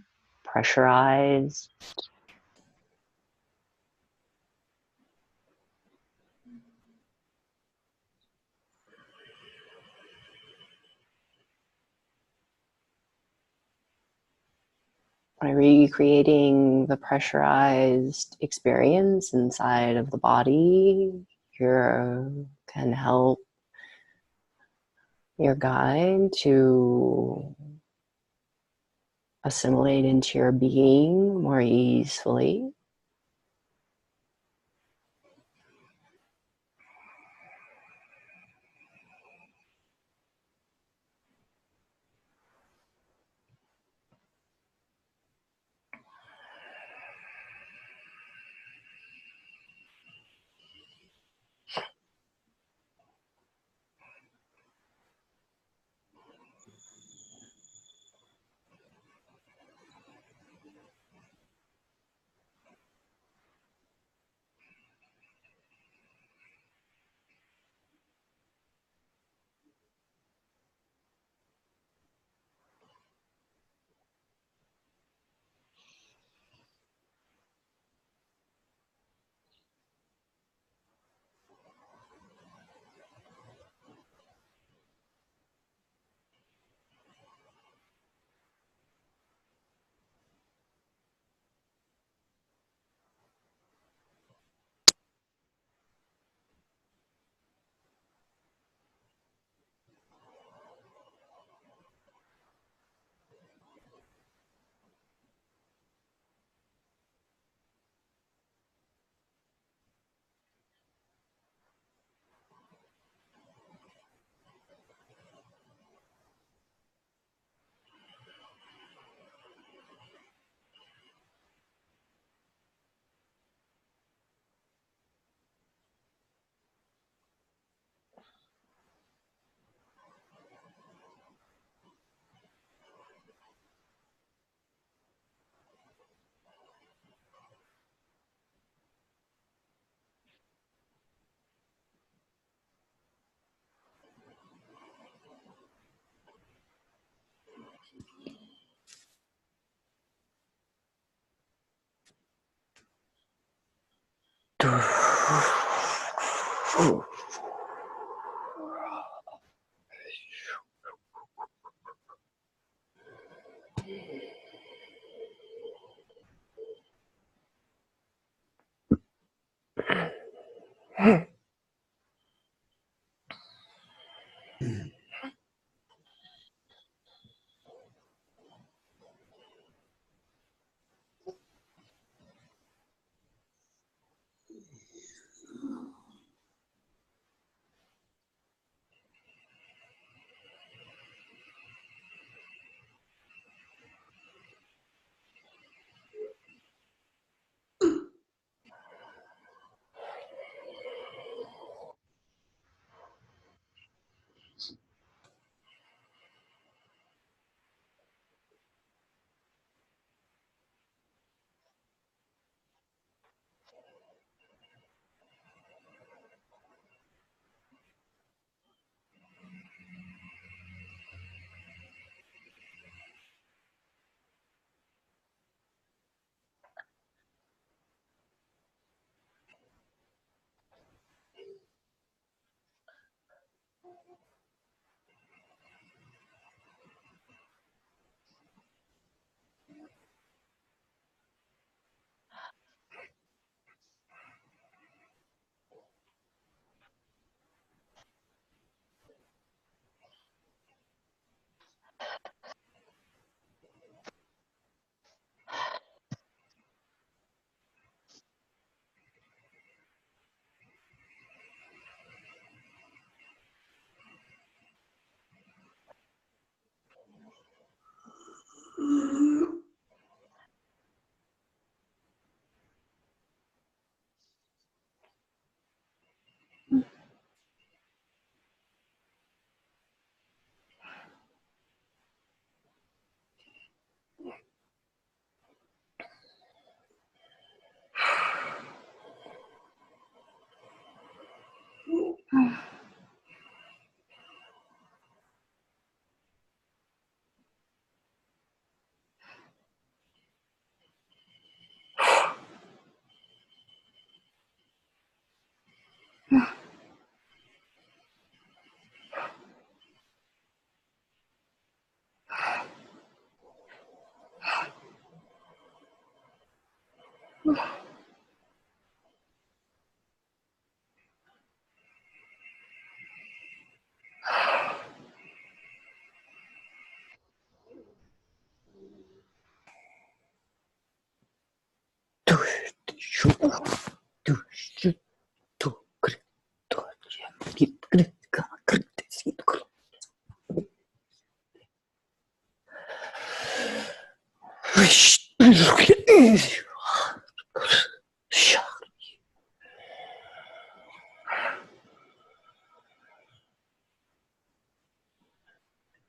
pressurized. By recreating the pressurized experience inside of the body, you can help your guide to assimilate into your being more easily.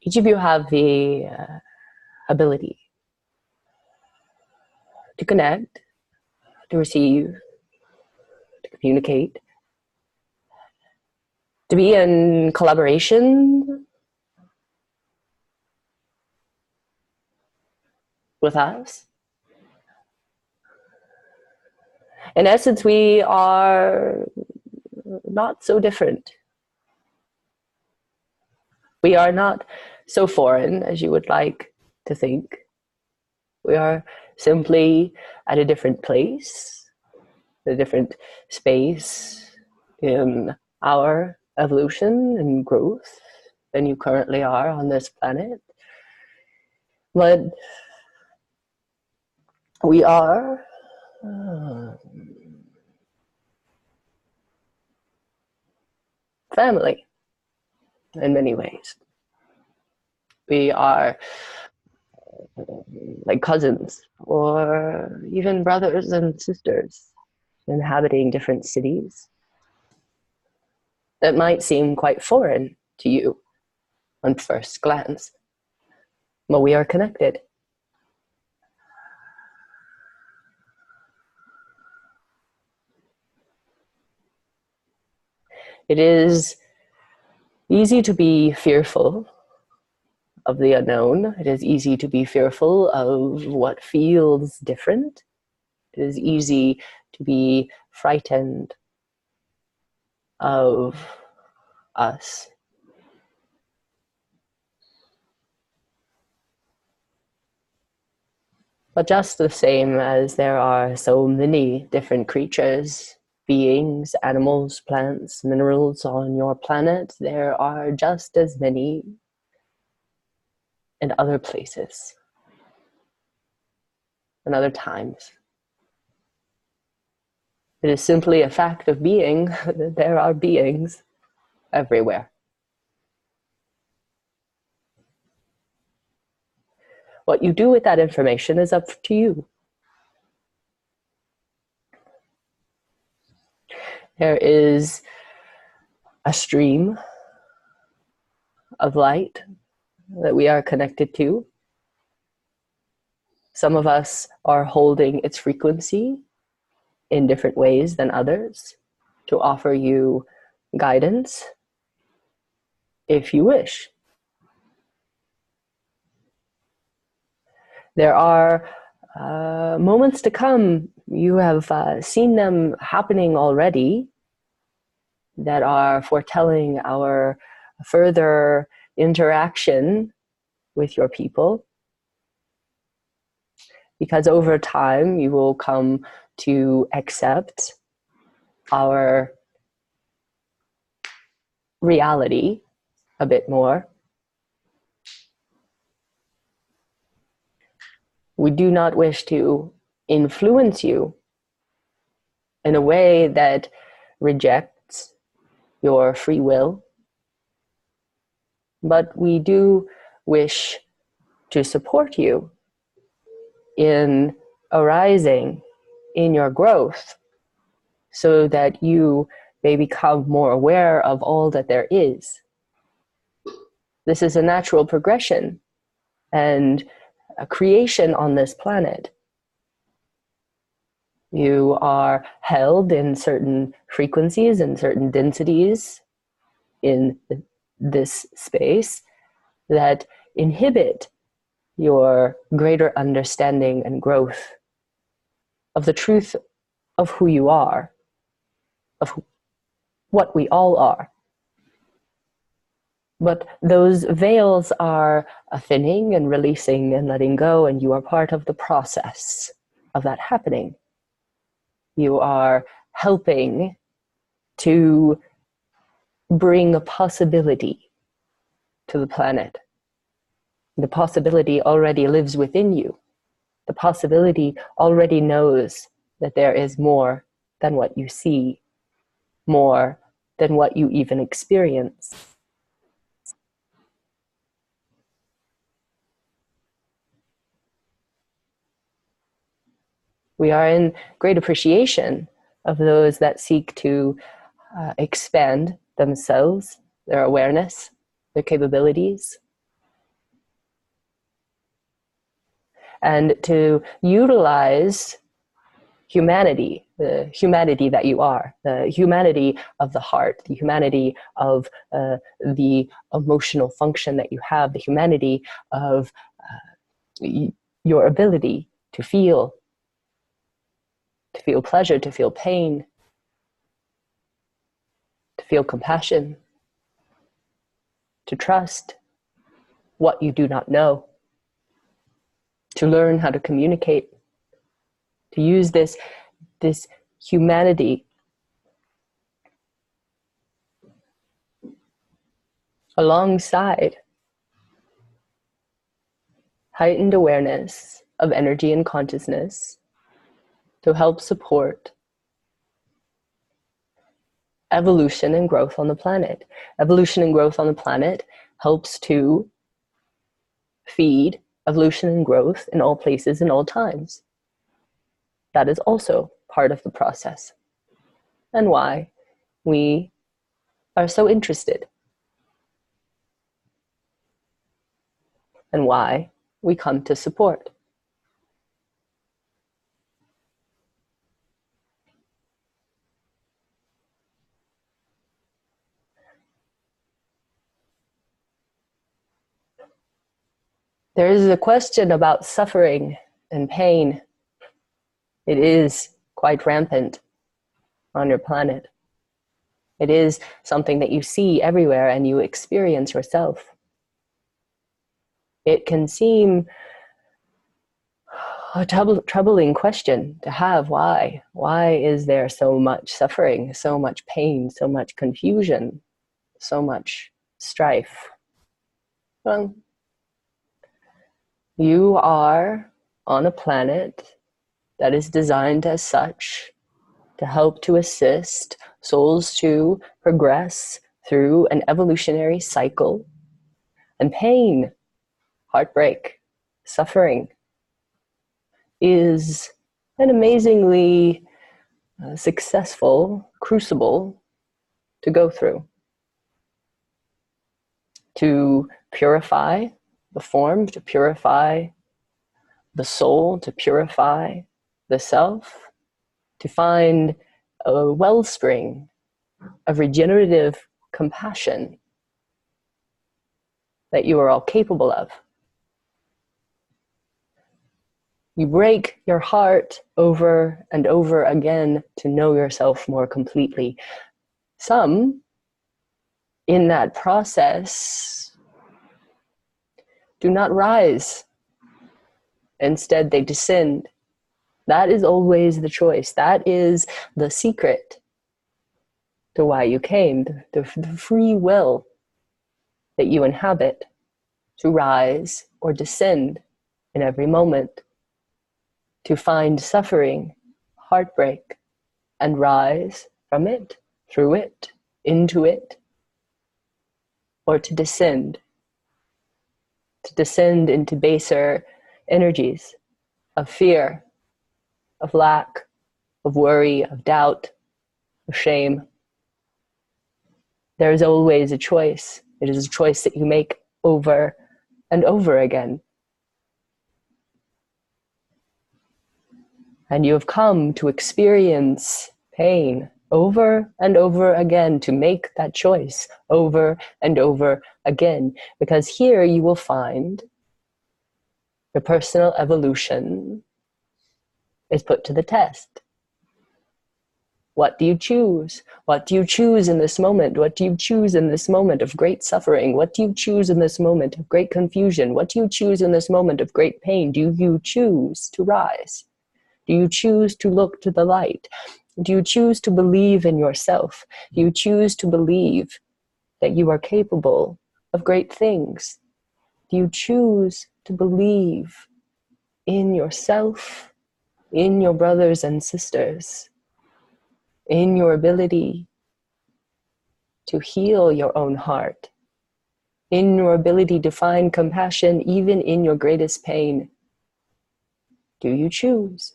Each of you have the ability to connect, to receive, to communicate, to be in collaboration with us. In essence, we are not so different. We are not so foreign as you would like to think. We are simply at a different place, a different space in our evolution and growth than you currently are on this planet. But we are family in many ways. We are like cousins or even brothers and sisters inhabiting different cities that might seem quite foreign to you on first glance, but we are connected. It is easy to be fearful of the unknown. It is easy to be fearful of what feels different. It is easy to be frightened of us. But just the same as there are so many different creatures beings, animals, plants, minerals on your planet, there are just as many in other places and other times. It is simply a fact of being that there are beings everywhere. What you do with that information is up to you. There is a stream of light that we are connected to. Some of us are holding its frequency in different ways than others to offer you guidance if you wish. There are moments to come, you have seen them happening already, that are foretelling our further interaction with your people. Because over time, you will come to accept our reality a bit more. We do not wish to influence you in a way that rejects your free will, but we do wish to support you in arising in your growth so that you may become more aware of all that there is. This is a natural progression and a creation on this planet. You are held in certain frequencies and certain densities in this space that inhibit your greater understanding and growth of the truth of who you are, of what we all are. But those veils are thinning and releasing and letting go, and you are part of the process of that happening. You are helping to bring a possibility to the planet. The possibility already lives within you. The possibility already knows that there is more than what you see, more than what you even experience. We are in great appreciation of those that seek to expand themselves, their awareness, their capabilities, and to utilize humanity, the humanity that you are, the humanity of the heart, the humanity of the emotional function that you have, the humanity of your ability to feel pleasure, to feel pain, to feel compassion, to trust what you do not know, to learn how to communicate, to use this humanity alongside heightened awareness of energy and consciousness to help support evolution and growth on the planet. Evolution and growth on the planet helps to feed evolution and growth in all places and all times. That is also part of the process, and why we are so interested, and why we come to support. There is a question about suffering and pain. It is quite rampant on your planet. It is something that you see everywhere and you experience yourself. It can seem A troubling question to have. Why? Why is there so much suffering, so much pain, so much confusion, so much strife? Well, you are on a planet that is designed as such to help to assist souls to progress through an evolutionary cycle. And pain, heartbreak, suffering is an amazingly successful crucible to go through, to purify the form, to purify the soul, to purify the self, to find a wellspring of regenerative compassion that you are all capable of. You break your heart over and over again to know yourself more completely. Some, in that process, do not rise. Instead, they descend. That is always the choice. That is the secret to why you came, the free will that you inhabit to rise or descend in every moment, to find suffering, heartbreak, and rise from it, through it, into it, or to descend into baser energies of fear, of lack, of worry, of doubt, of shame. There is always a choice. It is a choice that you make over and over again. And you have come to experience pain over and over again, to make that choice over and over again. Because here you will find your personal evolution is put to the test. What do you choose? What do you choose in this moment? What do you choose in this moment of great suffering? What do you choose in this moment of great confusion? What do you choose in this moment of great pain? Do you choose to rise? Do you choose to look to the light? Do you choose to believe in yourself? Do you choose to believe that you are capable of great things? Do you choose to believe in yourself, in your brothers and sisters, in your ability to heal your own heart, in your ability to find compassion even in your greatest pain? Do you choose?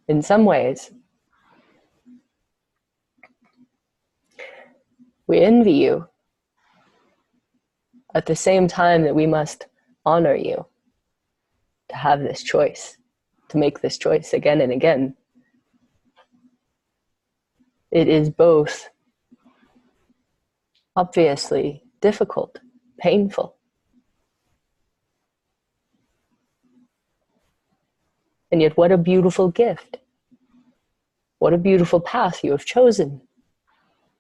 In some ways, we envy you at the same time that we must honor you to have this choice, to make this choice again and again. It is both obviously difficult, painful, and yet what a beautiful gift. What a beautiful path you have chosen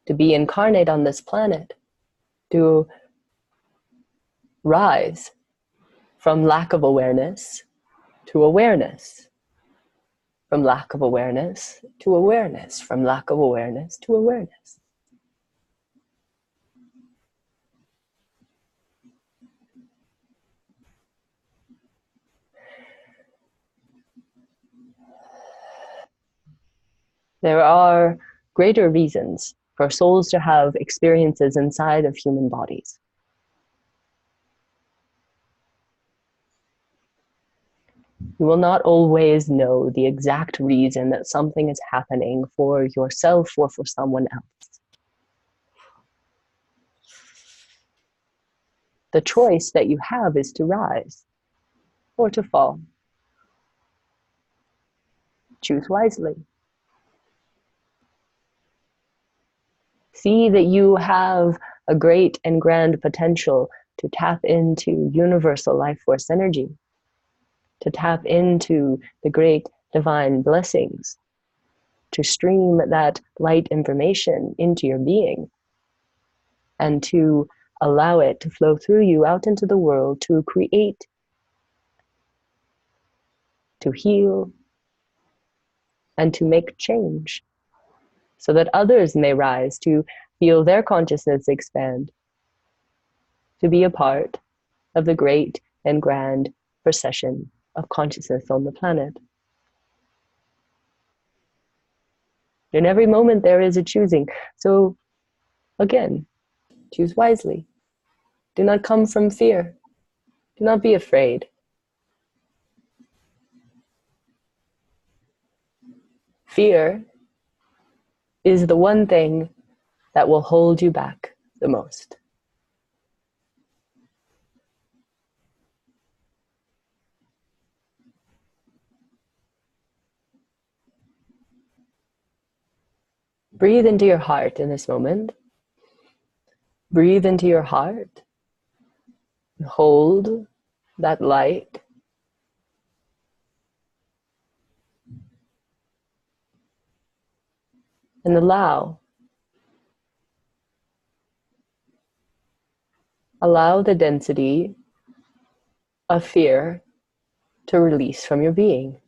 to be incarnate on this planet, to rise from lack of awareness to awareness, from lack of awareness to awareness, from lack of awareness to awareness. There are greater reasons for souls to have experiences inside of human bodies. You will not always know the exact reason that something is happening for yourself or for someone else. The choice that you have is to rise or to fall. Choose wisely. See that you have a great and grand potential to tap into universal life force energy, to tap into the great divine blessings, to stream that light information into your being, and to allow it to flow through you out into the world to create, to heal, and to make change, so that others may rise to feel their consciousness expand, to be a part of the great and grand procession of consciousness on the planet. In every moment there is a choosing. So again, choose wisely. Do not come from fear. Do not be afraid. Fear is the one thing that will hold you back the most. Breathe into your heart in this moment. Breathe into your heart. Hold that light. And allow the density of fear to release from your being.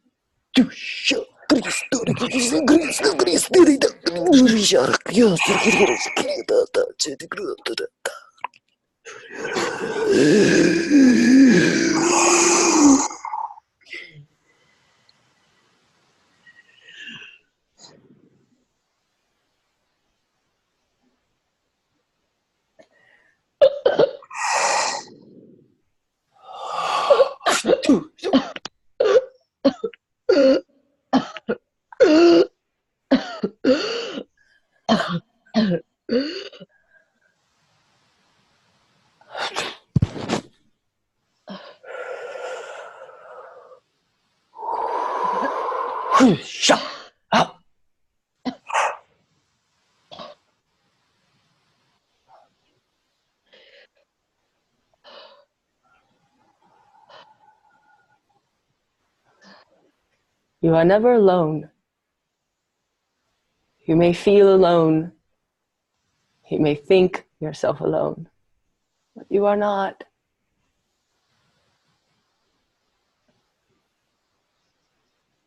You are never alone. You may feel alone. You may think yourself alone, but you are not.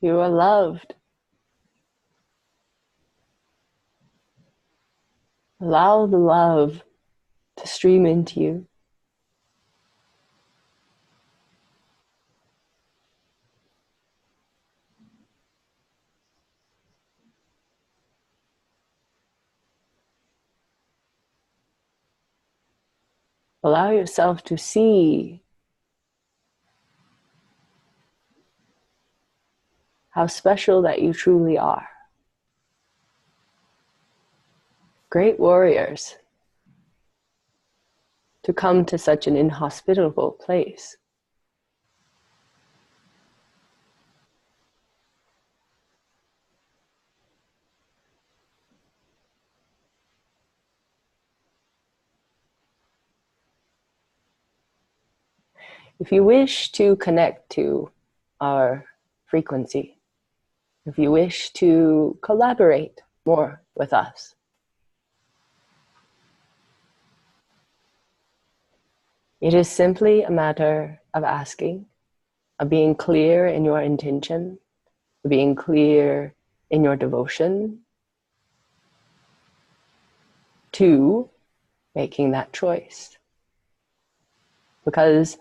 You are loved. Allow the love to stream into you. Allow yourself to see how special that you truly are. Great warriors to come to such an inhospitable place. If you wish to connect to our frequency, if you wish to collaborate more with us, it is simply a matter of asking, of being clear in your intention, of being clear in your devotion to making that choice. Because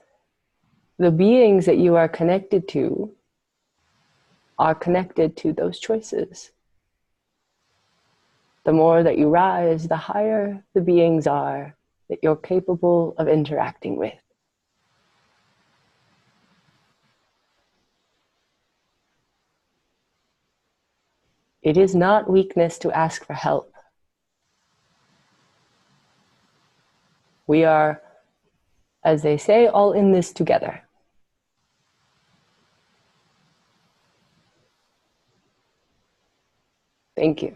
the beings that you are connected to are connected to those choices. The more that you rise, the higher the beings are that you're capable of interacting with. It is not weakness to ask for help. We are, as they say, all in this together. Thank you.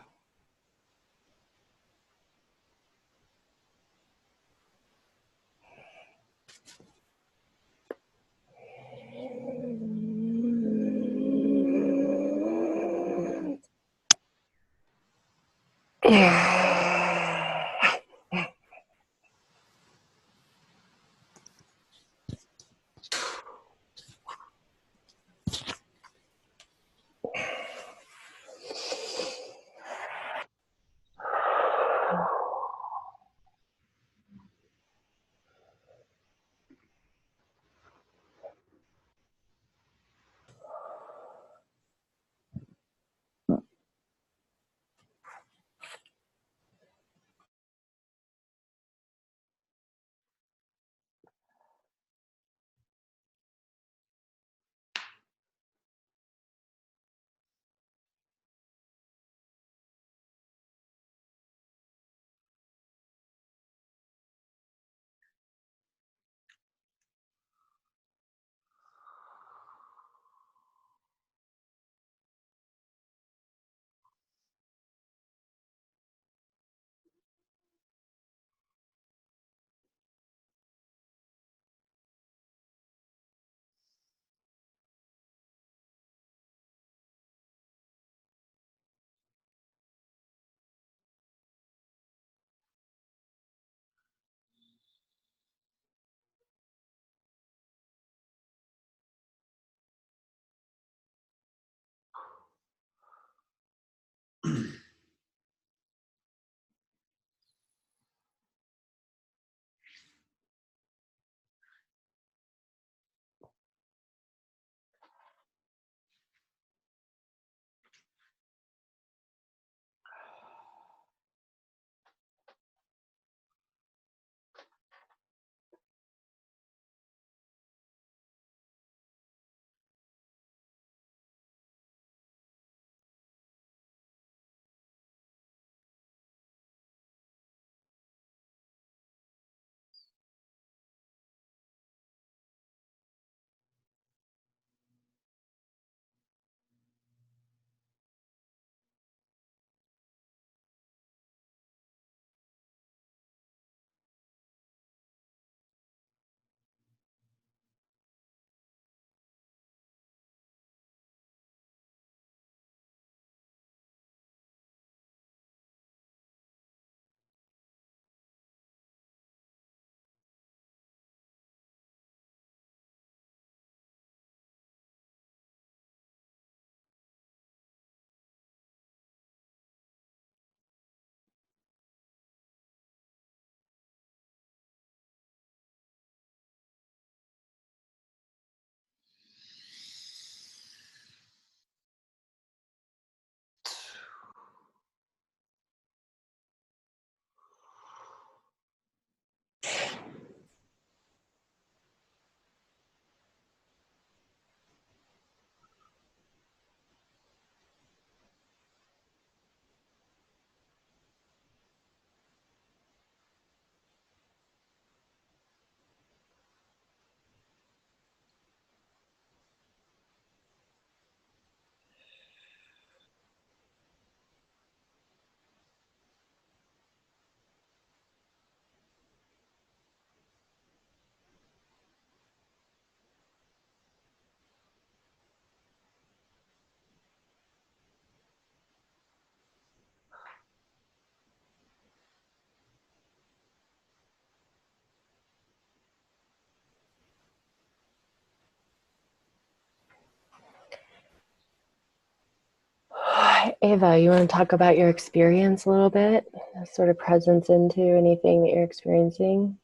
Ava, you want to talk about your experience a little bit? Sort of presence into anything that you're experiencing?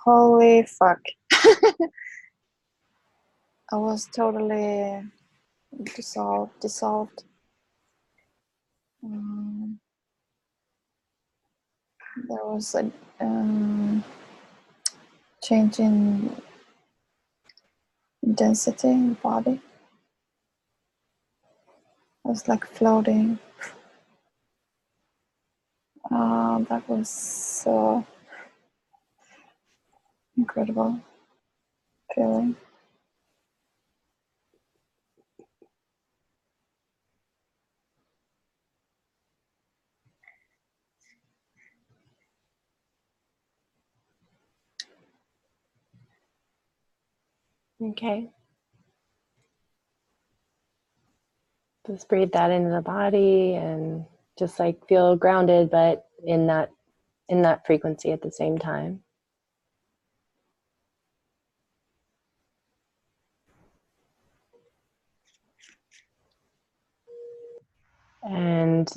Holy fuck. I was totally dissolved. There was a change in density in the body. I was like floating. That was so incredible feeling. Okay. Just breathe that into the body and just like feel grounded, but in that frequency at the same time. And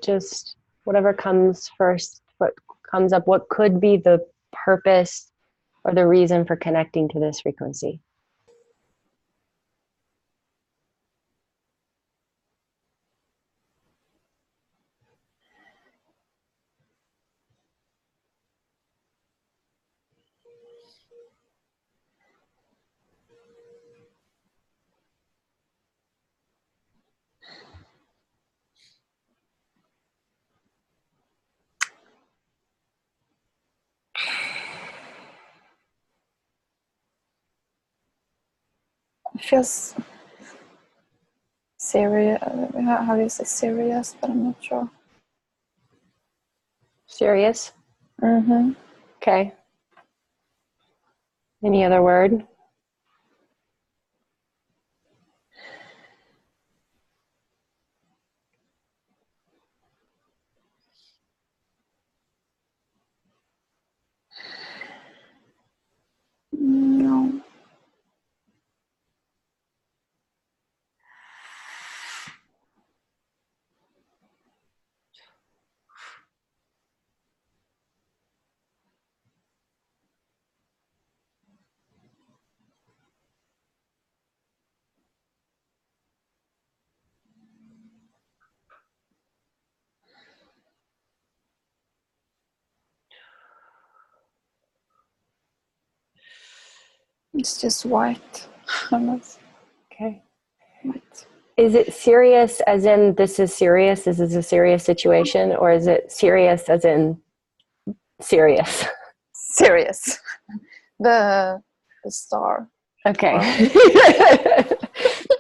just whatever comes first, what comes up, what could be the purpose or the reason for connecting to this frequency. It feels serious. How do you say serious? But I'm not sure. Serious? Mm-hmm. Okay. Any other word? No. It's just white. Okay. White. Is it serious as in this is serious, this is a serious situation, or is it serious as in serious? Serious. The star. Okay.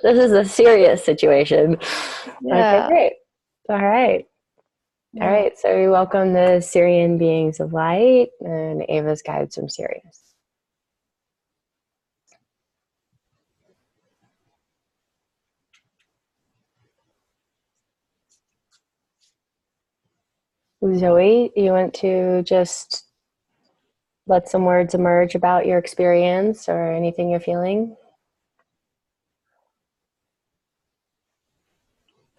This is a serious situation. Yeah. Okay, great. All right. Yeah. All right. So we welcome the Syrian beings of light and Ava's guides from Sirius. Zoe, you want to just let some words emerge about your experience or anything you're feeling?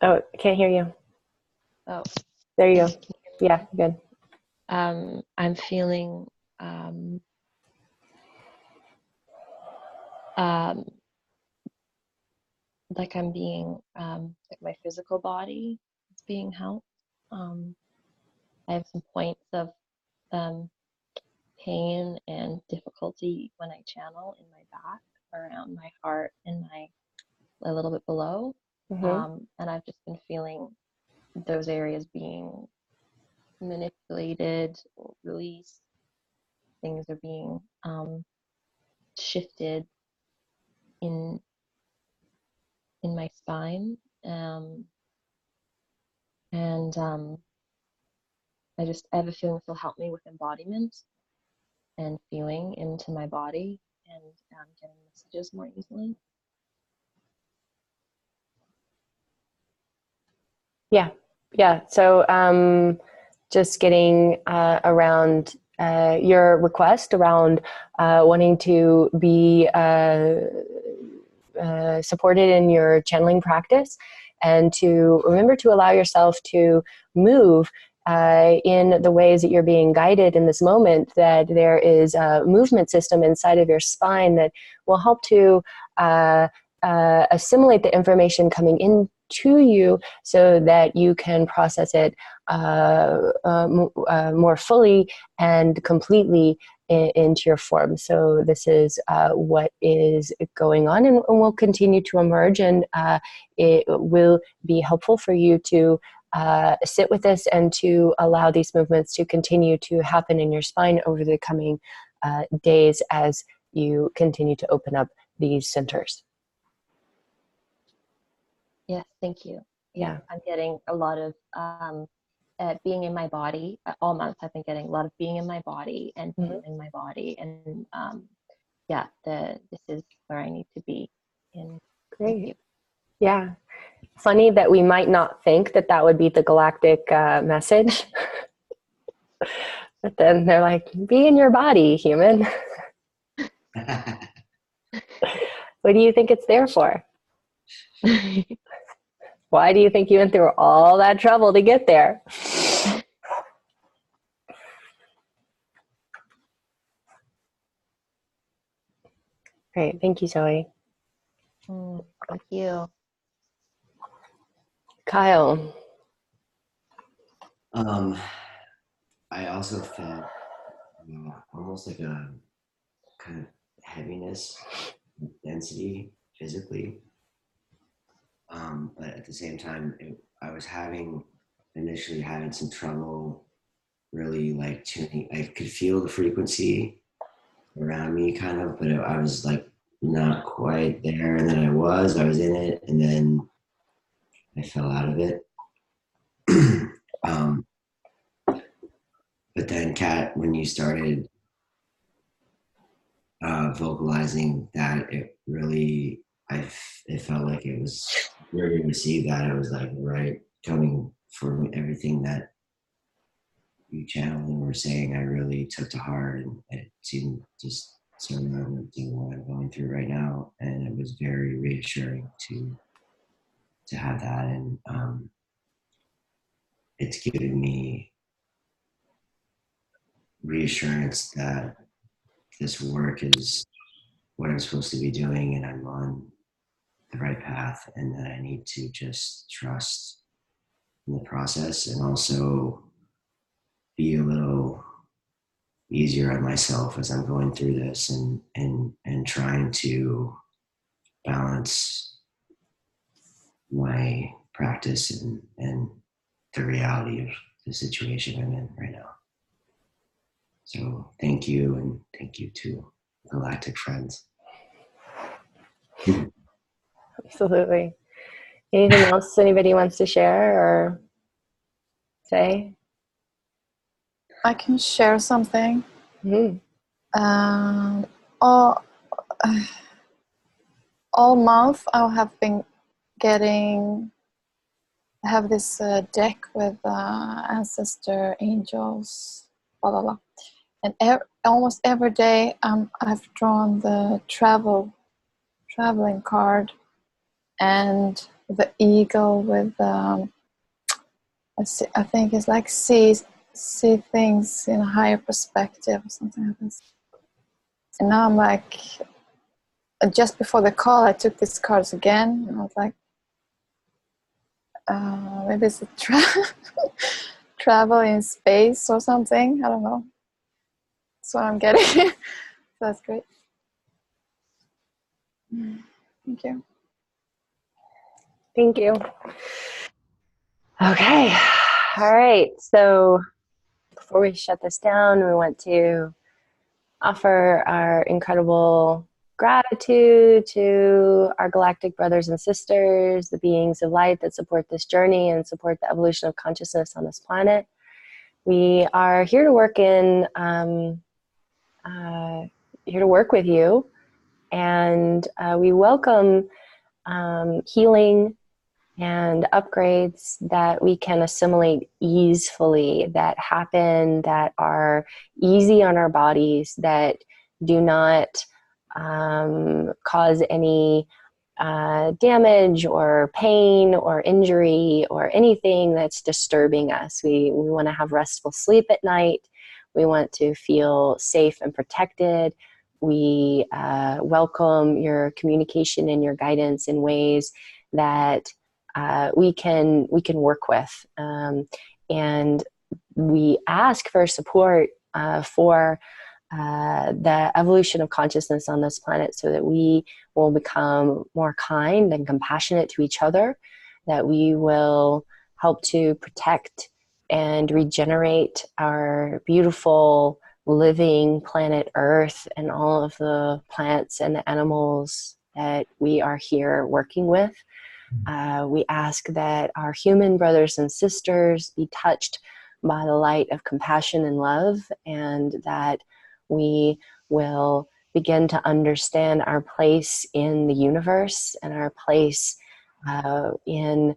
Oh, can't hear you. Oh, There you go. Yeah, good. I'm feeling like I'm being like my physical body is being helped. I have some points of pain and difficulty when I channel in my back, around my heart, and a little bit below. Mm-hmm. And I've just been feeling those areas being manipulated or released. Things are being shifted in my spine, and I have a feeling this will help me with embodiment and feeling into my body and getting messages more easily. Yeah. Yeah. So just getting around your request around wanting to be supported in your channeling practice, and to remember to allow yourself to move in the ways that you're being guided in this moment, that there is a movement system inside of your spine that will help to assimilate the information coming into you so that you can process it more fully and completely into your form. So this is what is going on, and will continue to emerge, and it will be helpful for you to sit with this and to allow these movements to continue to happen in your spine over the coming days as you continue to open up these centers. Yes, thank you. Yeah. I'm getting a lot of being in my body. All month I've been getting a lot of being in my body and feeling my body, and this is where I need to be. In Great. Yeah. Funny that we might not think that that would be the galactic message, but then they're like, be in your body, human. What do you think it's there for? Why do you think you went through all that trouble to get there? Great. Thank you, Zoe. Thank you. Kyle. I also felt almost like a kind of heaviness, density physically. But at the same time, I was initially having some trouble really like tuning. I could feel the frequency around me kind of, but I was like not quite there. And then I was in it, and then I fell out of it. But then Kat, when you started vocalizing that, it really, it felt like it was really received that. I was like, right, coming from everything that you channeled and were saying, I really took to heart, and it seemed just so relevant to what I'm going through right now. And it was very reassuring to have that. And it's given me reassurance that this work is what I'm supposed to be doing, and I'm on the right path, and that I need to just trust in the process, and also be a little easier on myself as I'm going through this, and trying to balance my practice and the reality of the situation I'm in right now. So thank you, and thank you to Galactic friends. Absolutely. Anything else anybody wants to share or say? I can share something. Mm-hmm. All month I have been getting. I have this deck with ancestor angels, blah blah blah, and almost every day I've drawn the traveling card, and the eagle with I think it's like see things in a higher perspective or something like this. And now I'm like, just before the call I took these cards again, and I was like, maybe it's a travel in space or something. I don't know. That's what I'm getting. So that's great. Thank you. Thank you. Okay. All right. So before we shut this down, we want to offer our incredible gratitude to our galactic brothers and sisters, the beings of light that support this journey and support the evolution of consciousness on this planet. We are here to work here to work with you, and we welcome healing and upgrades that we can assimilate easily, that happen, that are easy on our bodies, that do not cause any damage or pain or injury or anything that's disturbing us. We want to have restful sleep at night. We want to feel safe and protected. We welcome your communication and your guidance in ways that we can work with, and we ask for support for the evolution of consciousness on this planet, so that we will become more kind and compassionate to each other, that we will help to protect and regenerate our beautiful living planet Earth and all of the plants and the animals that we are here working with. We ask that our human brothers and sisters be touched by the light of compassion and love, and that we will begin to understand our place in the universe and our place in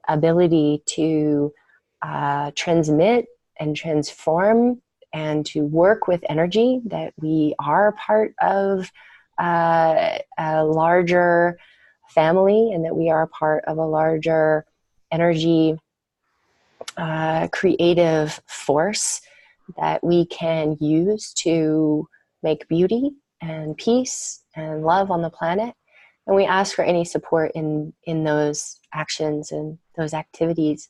ability to transmit and transform and to work with energy, that we are part of a larger family, and that we are part of a larger energy creative force that we can use to make beauty and peace and love on the planet. And we ask for any support in those actions and those activities.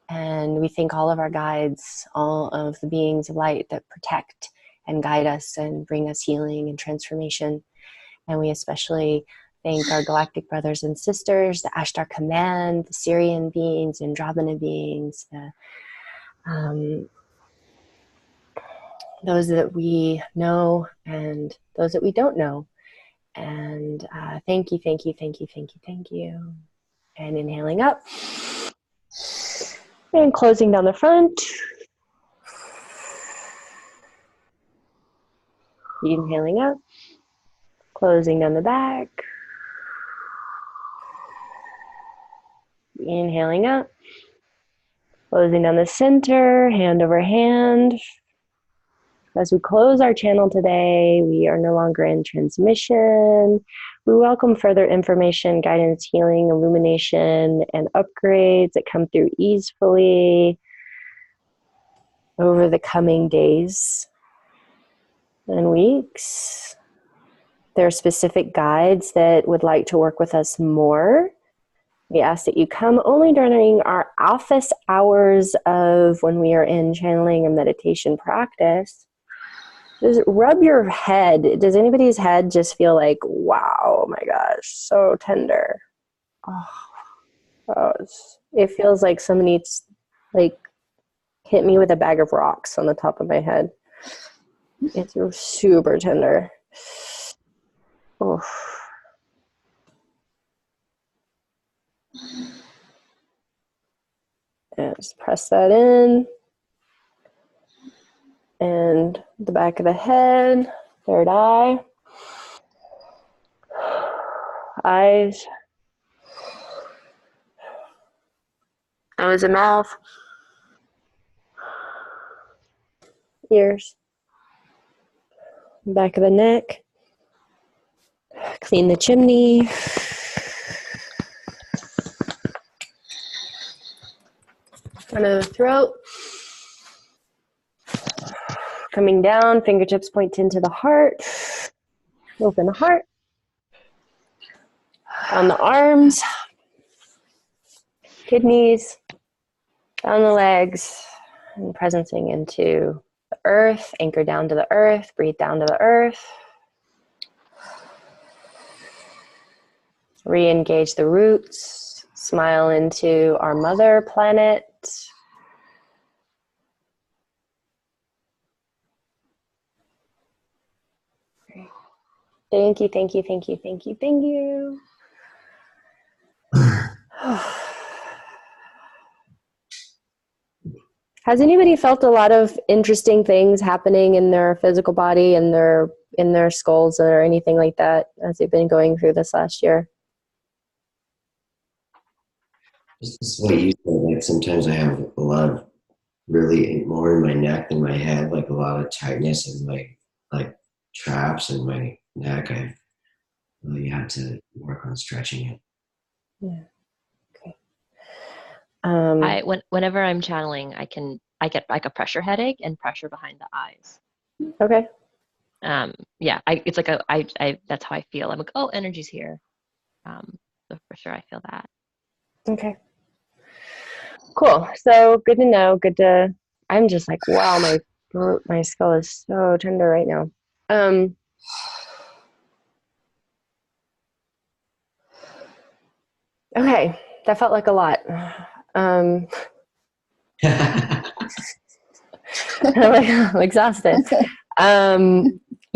And we thank all of our guides, all of the beings of light that protect and guide us and bring us healing and transformation. And we especially thank our galactic brothers and sisters, the Ashtar Command, the Syrian beings, Andromeda beings, those that we know and those that we don't know. And thank you, thank you, thank you, thank you, thank you. And inhaling up. And closing down the front. Inhaling up. Closing down the back. Inhaling up. Closing down the center, hand over hand. As we close our channel today, we are no longer in transmission. We welcome further information, guidance, healing, illumination, and upgrades that come through easily over the coming days and weeks. There are specific guides that would like to work with us more. We ask that you come only during our office hours of when we are in channeling and meditation practice. Just rub your head. Does anybody's head just feel like, wow, oh my gosh, so tender? Oh, it feels like somebody's like hit me with a bag of rocks on the top of my head. It's super tender. Oh. And just press that in. And the back of the head, third eye, eyes, nose and mouth, ears, back of the neck, clean the chimney, front of the throat, coming down, fingertips point into the heart, open the heart, on the arms, kidneys, down the legs, and presencing into the earth, anchor down to the earth, breathe down to the earth. Re-engage the roots, smile into our mother planet. Thank you, thank you, thank you, thank you, thank you. Has anybody felt a lot of interesting things happening in their physical body and in their skulls or anything like that as they've been going through this last year? Just what you said, like sometimes I have a lot of really more in my neck than my head, like a lot of tightness and like traps in my neck. I really had to work on stretching it. Yeah. Okay. Whenever I'm channeling, I get like a pressure headache and pressure behind the eyes. Okay. Yeah, it's like I that's how I feel. I'm like, oh, energy's here. So for sure I feel that. Okay. Cool. So good to know. I'm just like, wow, my skull is so tender right now. Okay. That felt like a lot. I'm exhausted.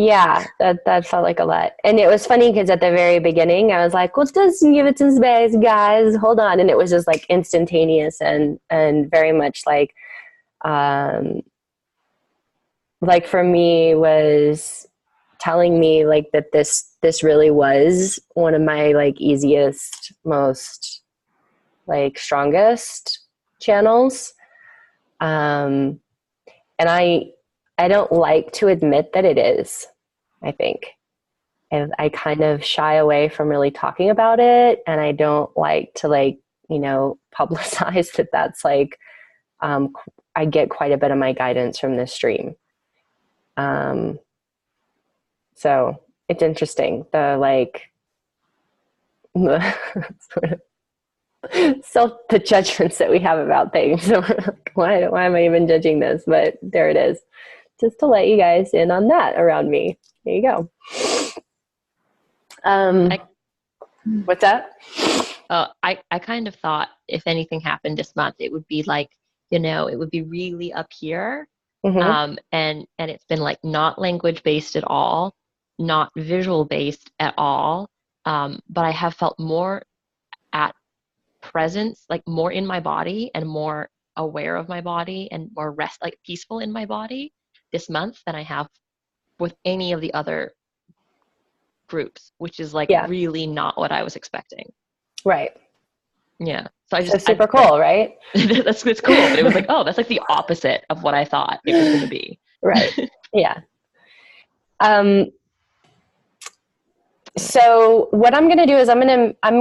Yeah, that felt like a lot. And it was funny because at the very beginning, I was like, well, just give it some space, guys. Hold on. And it was just like instantaneous and very much um, like for me was telling me like that this really was one of my like easiest, most like strongest channels. And I don't like to admit that it is, I think. And I kind of shy away from really talking about it. And I don't like to publicize that that's like, I get quite a bit of my guidance from this stream. So it's interesting. The judgments that we have about things. So why am I even judging this? But there it is. Just to let you guys in on that around me. There you go. What's that? I kind of thought if anything happened this month, it would be like, it would be really up here. Mm-hmm. And it's been like not language based at all, not visual based at all. But I have felt more at presence, like more in my body and more aware of my body and more like peaceful in my body this month than I have with any of the other groups, which is like Yeah. really not what I was expecting. Right. Yeah. So super cool, right? That's cool. But it was like, oh, that's like the opposite of what I thought it was going to be. Right. Yeah. So what I'm going to do is I'm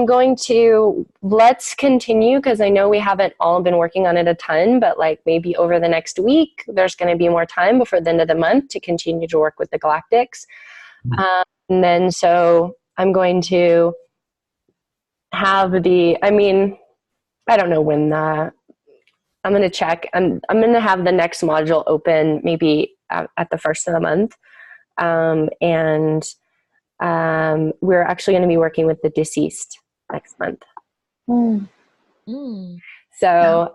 going to let's continue because I know we haven't all been working on it a ton, but like maybe over the next week, there's going to be more time before the end of the month to continue to work with the Galactics. And then so I'm going to have I don't know when I'm going to check. I'm going to have the next module open maybe at the first of the month. We're actually going to be working with the deceased next month. So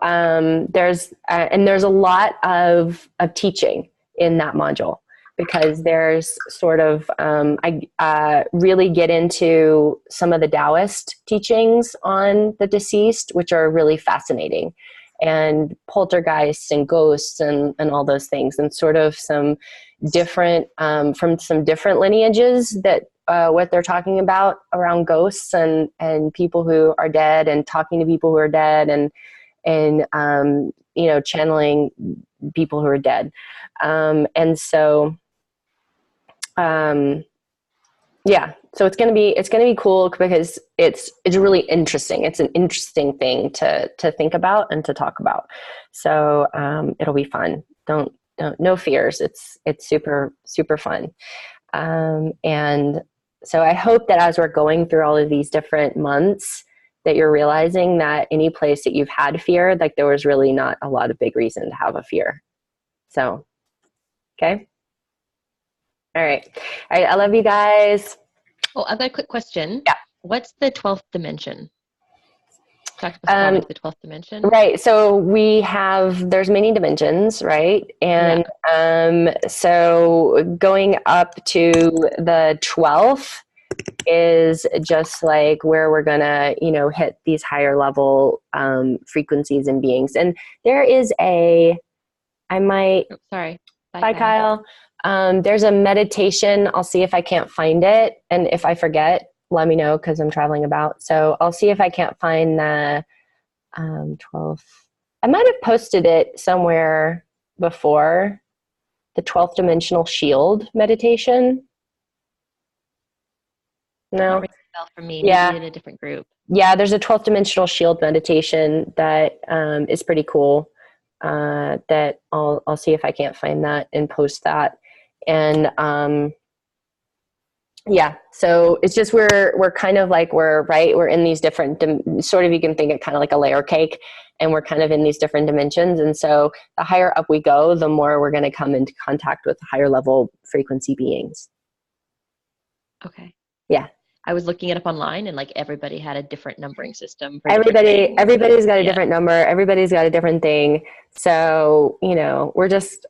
there's a lot of teaching in that module because there's sort of I really get into some of the Taoist teachings on the deceased, which are really fascinating, and poltergeists and ghosts and all those things, and sort of some different from some different lineages that what they're talking about around ghosts and people who are dead and talking to people who are dead and channeling people who are dead. So it's gonna be cool because it's really interesting. It's an interesting thing to think about and to talk about. So it'll be fun. Don't no fears. It's super super fun. And so I hope that as we're going through all of these different months, that you're realizing that any place that you've had fear, like there was really not a lot of big reason to have a fear. So, okay. All right. I love you guys. Oh, I've got a quick question. Yeah. What's the 12th dimension? Talk about the 12th dimension. Right. So there's many dimensions, right? And so going up to the 12th is just like where we're gonna, hit these higher level frequencies and beings. And there is Bye, Kyle. There's a meditation. I'll see if I can't find it. And if I forget, let me know because I'm traveling about. So I'll see if I can't find the 12th. I might have posted it somewhere before, the 12th dimensional shield meditation. No. Not ringing a bell for me. Yeah. Maybe in a different group. Yeah, there's a 12th dimensional shield meditation that is pretty cool. That I'll see if I can't find that and post that. And yeah, so it's just we're kind of like we're in these different sort of, you can think it kind of like a layer cake, and we're kind of in these different dimensions. And so the higher up we go, the more we're going to come into contact with higher level frequency beings. Okay. Yeah. I was looking it up online, and like everybody had a different numbering system. For everybody's got a different number. Everybody's got a different thing. So, we're just,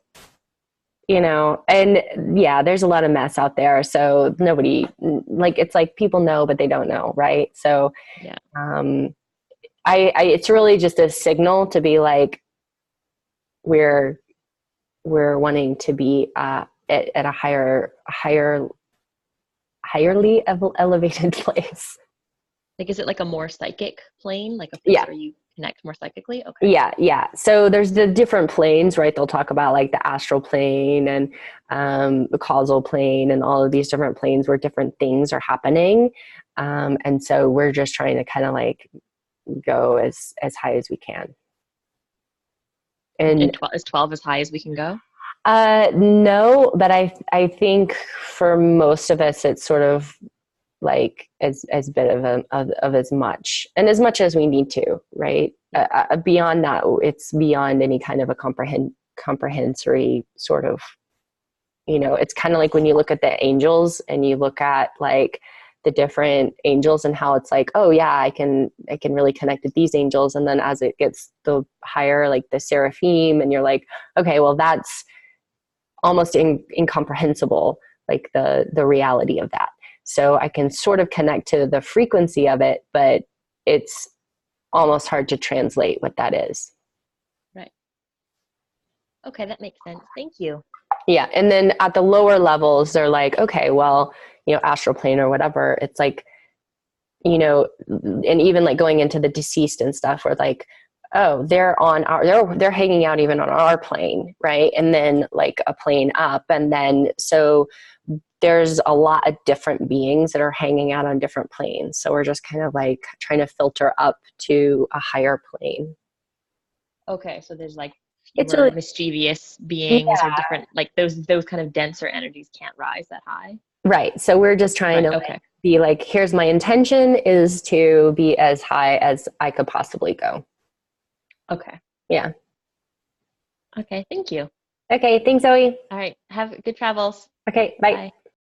and yeah, there's a lot of mess out there. So nobody, like, it's like people know, but they don't know. Right. So, yeah. It's really just a signal to be like, we're wanting to be at a highly elevated place. Like, is it like a more psychic plane? Like a place where you connect more psychically? Okay. Yeah. So there's the different planes, right? They'll talk about like the astral plane and the causal plane and all of these different planes where different things are happening. And so we're just trying to kind of like go as high as we can. And is 12 as high as we can go? No, but I think for most of us, it's sort of like as bit of as much as we need to, right? Beyond that, it's beyond any kind of a comprehensory sort of, it's kind of like when you look at the angels and you look at like the different angels and how it's like, oh yeah, I can really connect with these angels. And then as it gets the higher, like the seraphim, and you're like, okay, well that's almost incomprehensible, like the reality of that. So I can sort of connect to the frequency of it, but it's almost hard to translate what that is. Right. Okay, that makes sense. Thank you. Yeah. And then at the lower levels, they're like, okay, well, astral plane or whatever, it's like, and even like going into the deceased and stuff, where like, oh, they're hanging out even on our plane, right? And then like a plane up, and then so there's a lot of different beings that are hanging out on different planes. So we're just kind of like trying to filter up to a higher plane. Okay, so there's like fewer mischievous beings or different, like those kind of denser energies can't rise that high. Right. So we're just trying to like, be like, here's my intention is to be as high as I could possibly go. Okay. Yeah. Okay. Thank you. Okay. Thanks, Zoe. All right. Have good travels. Okay. Bye. Bye.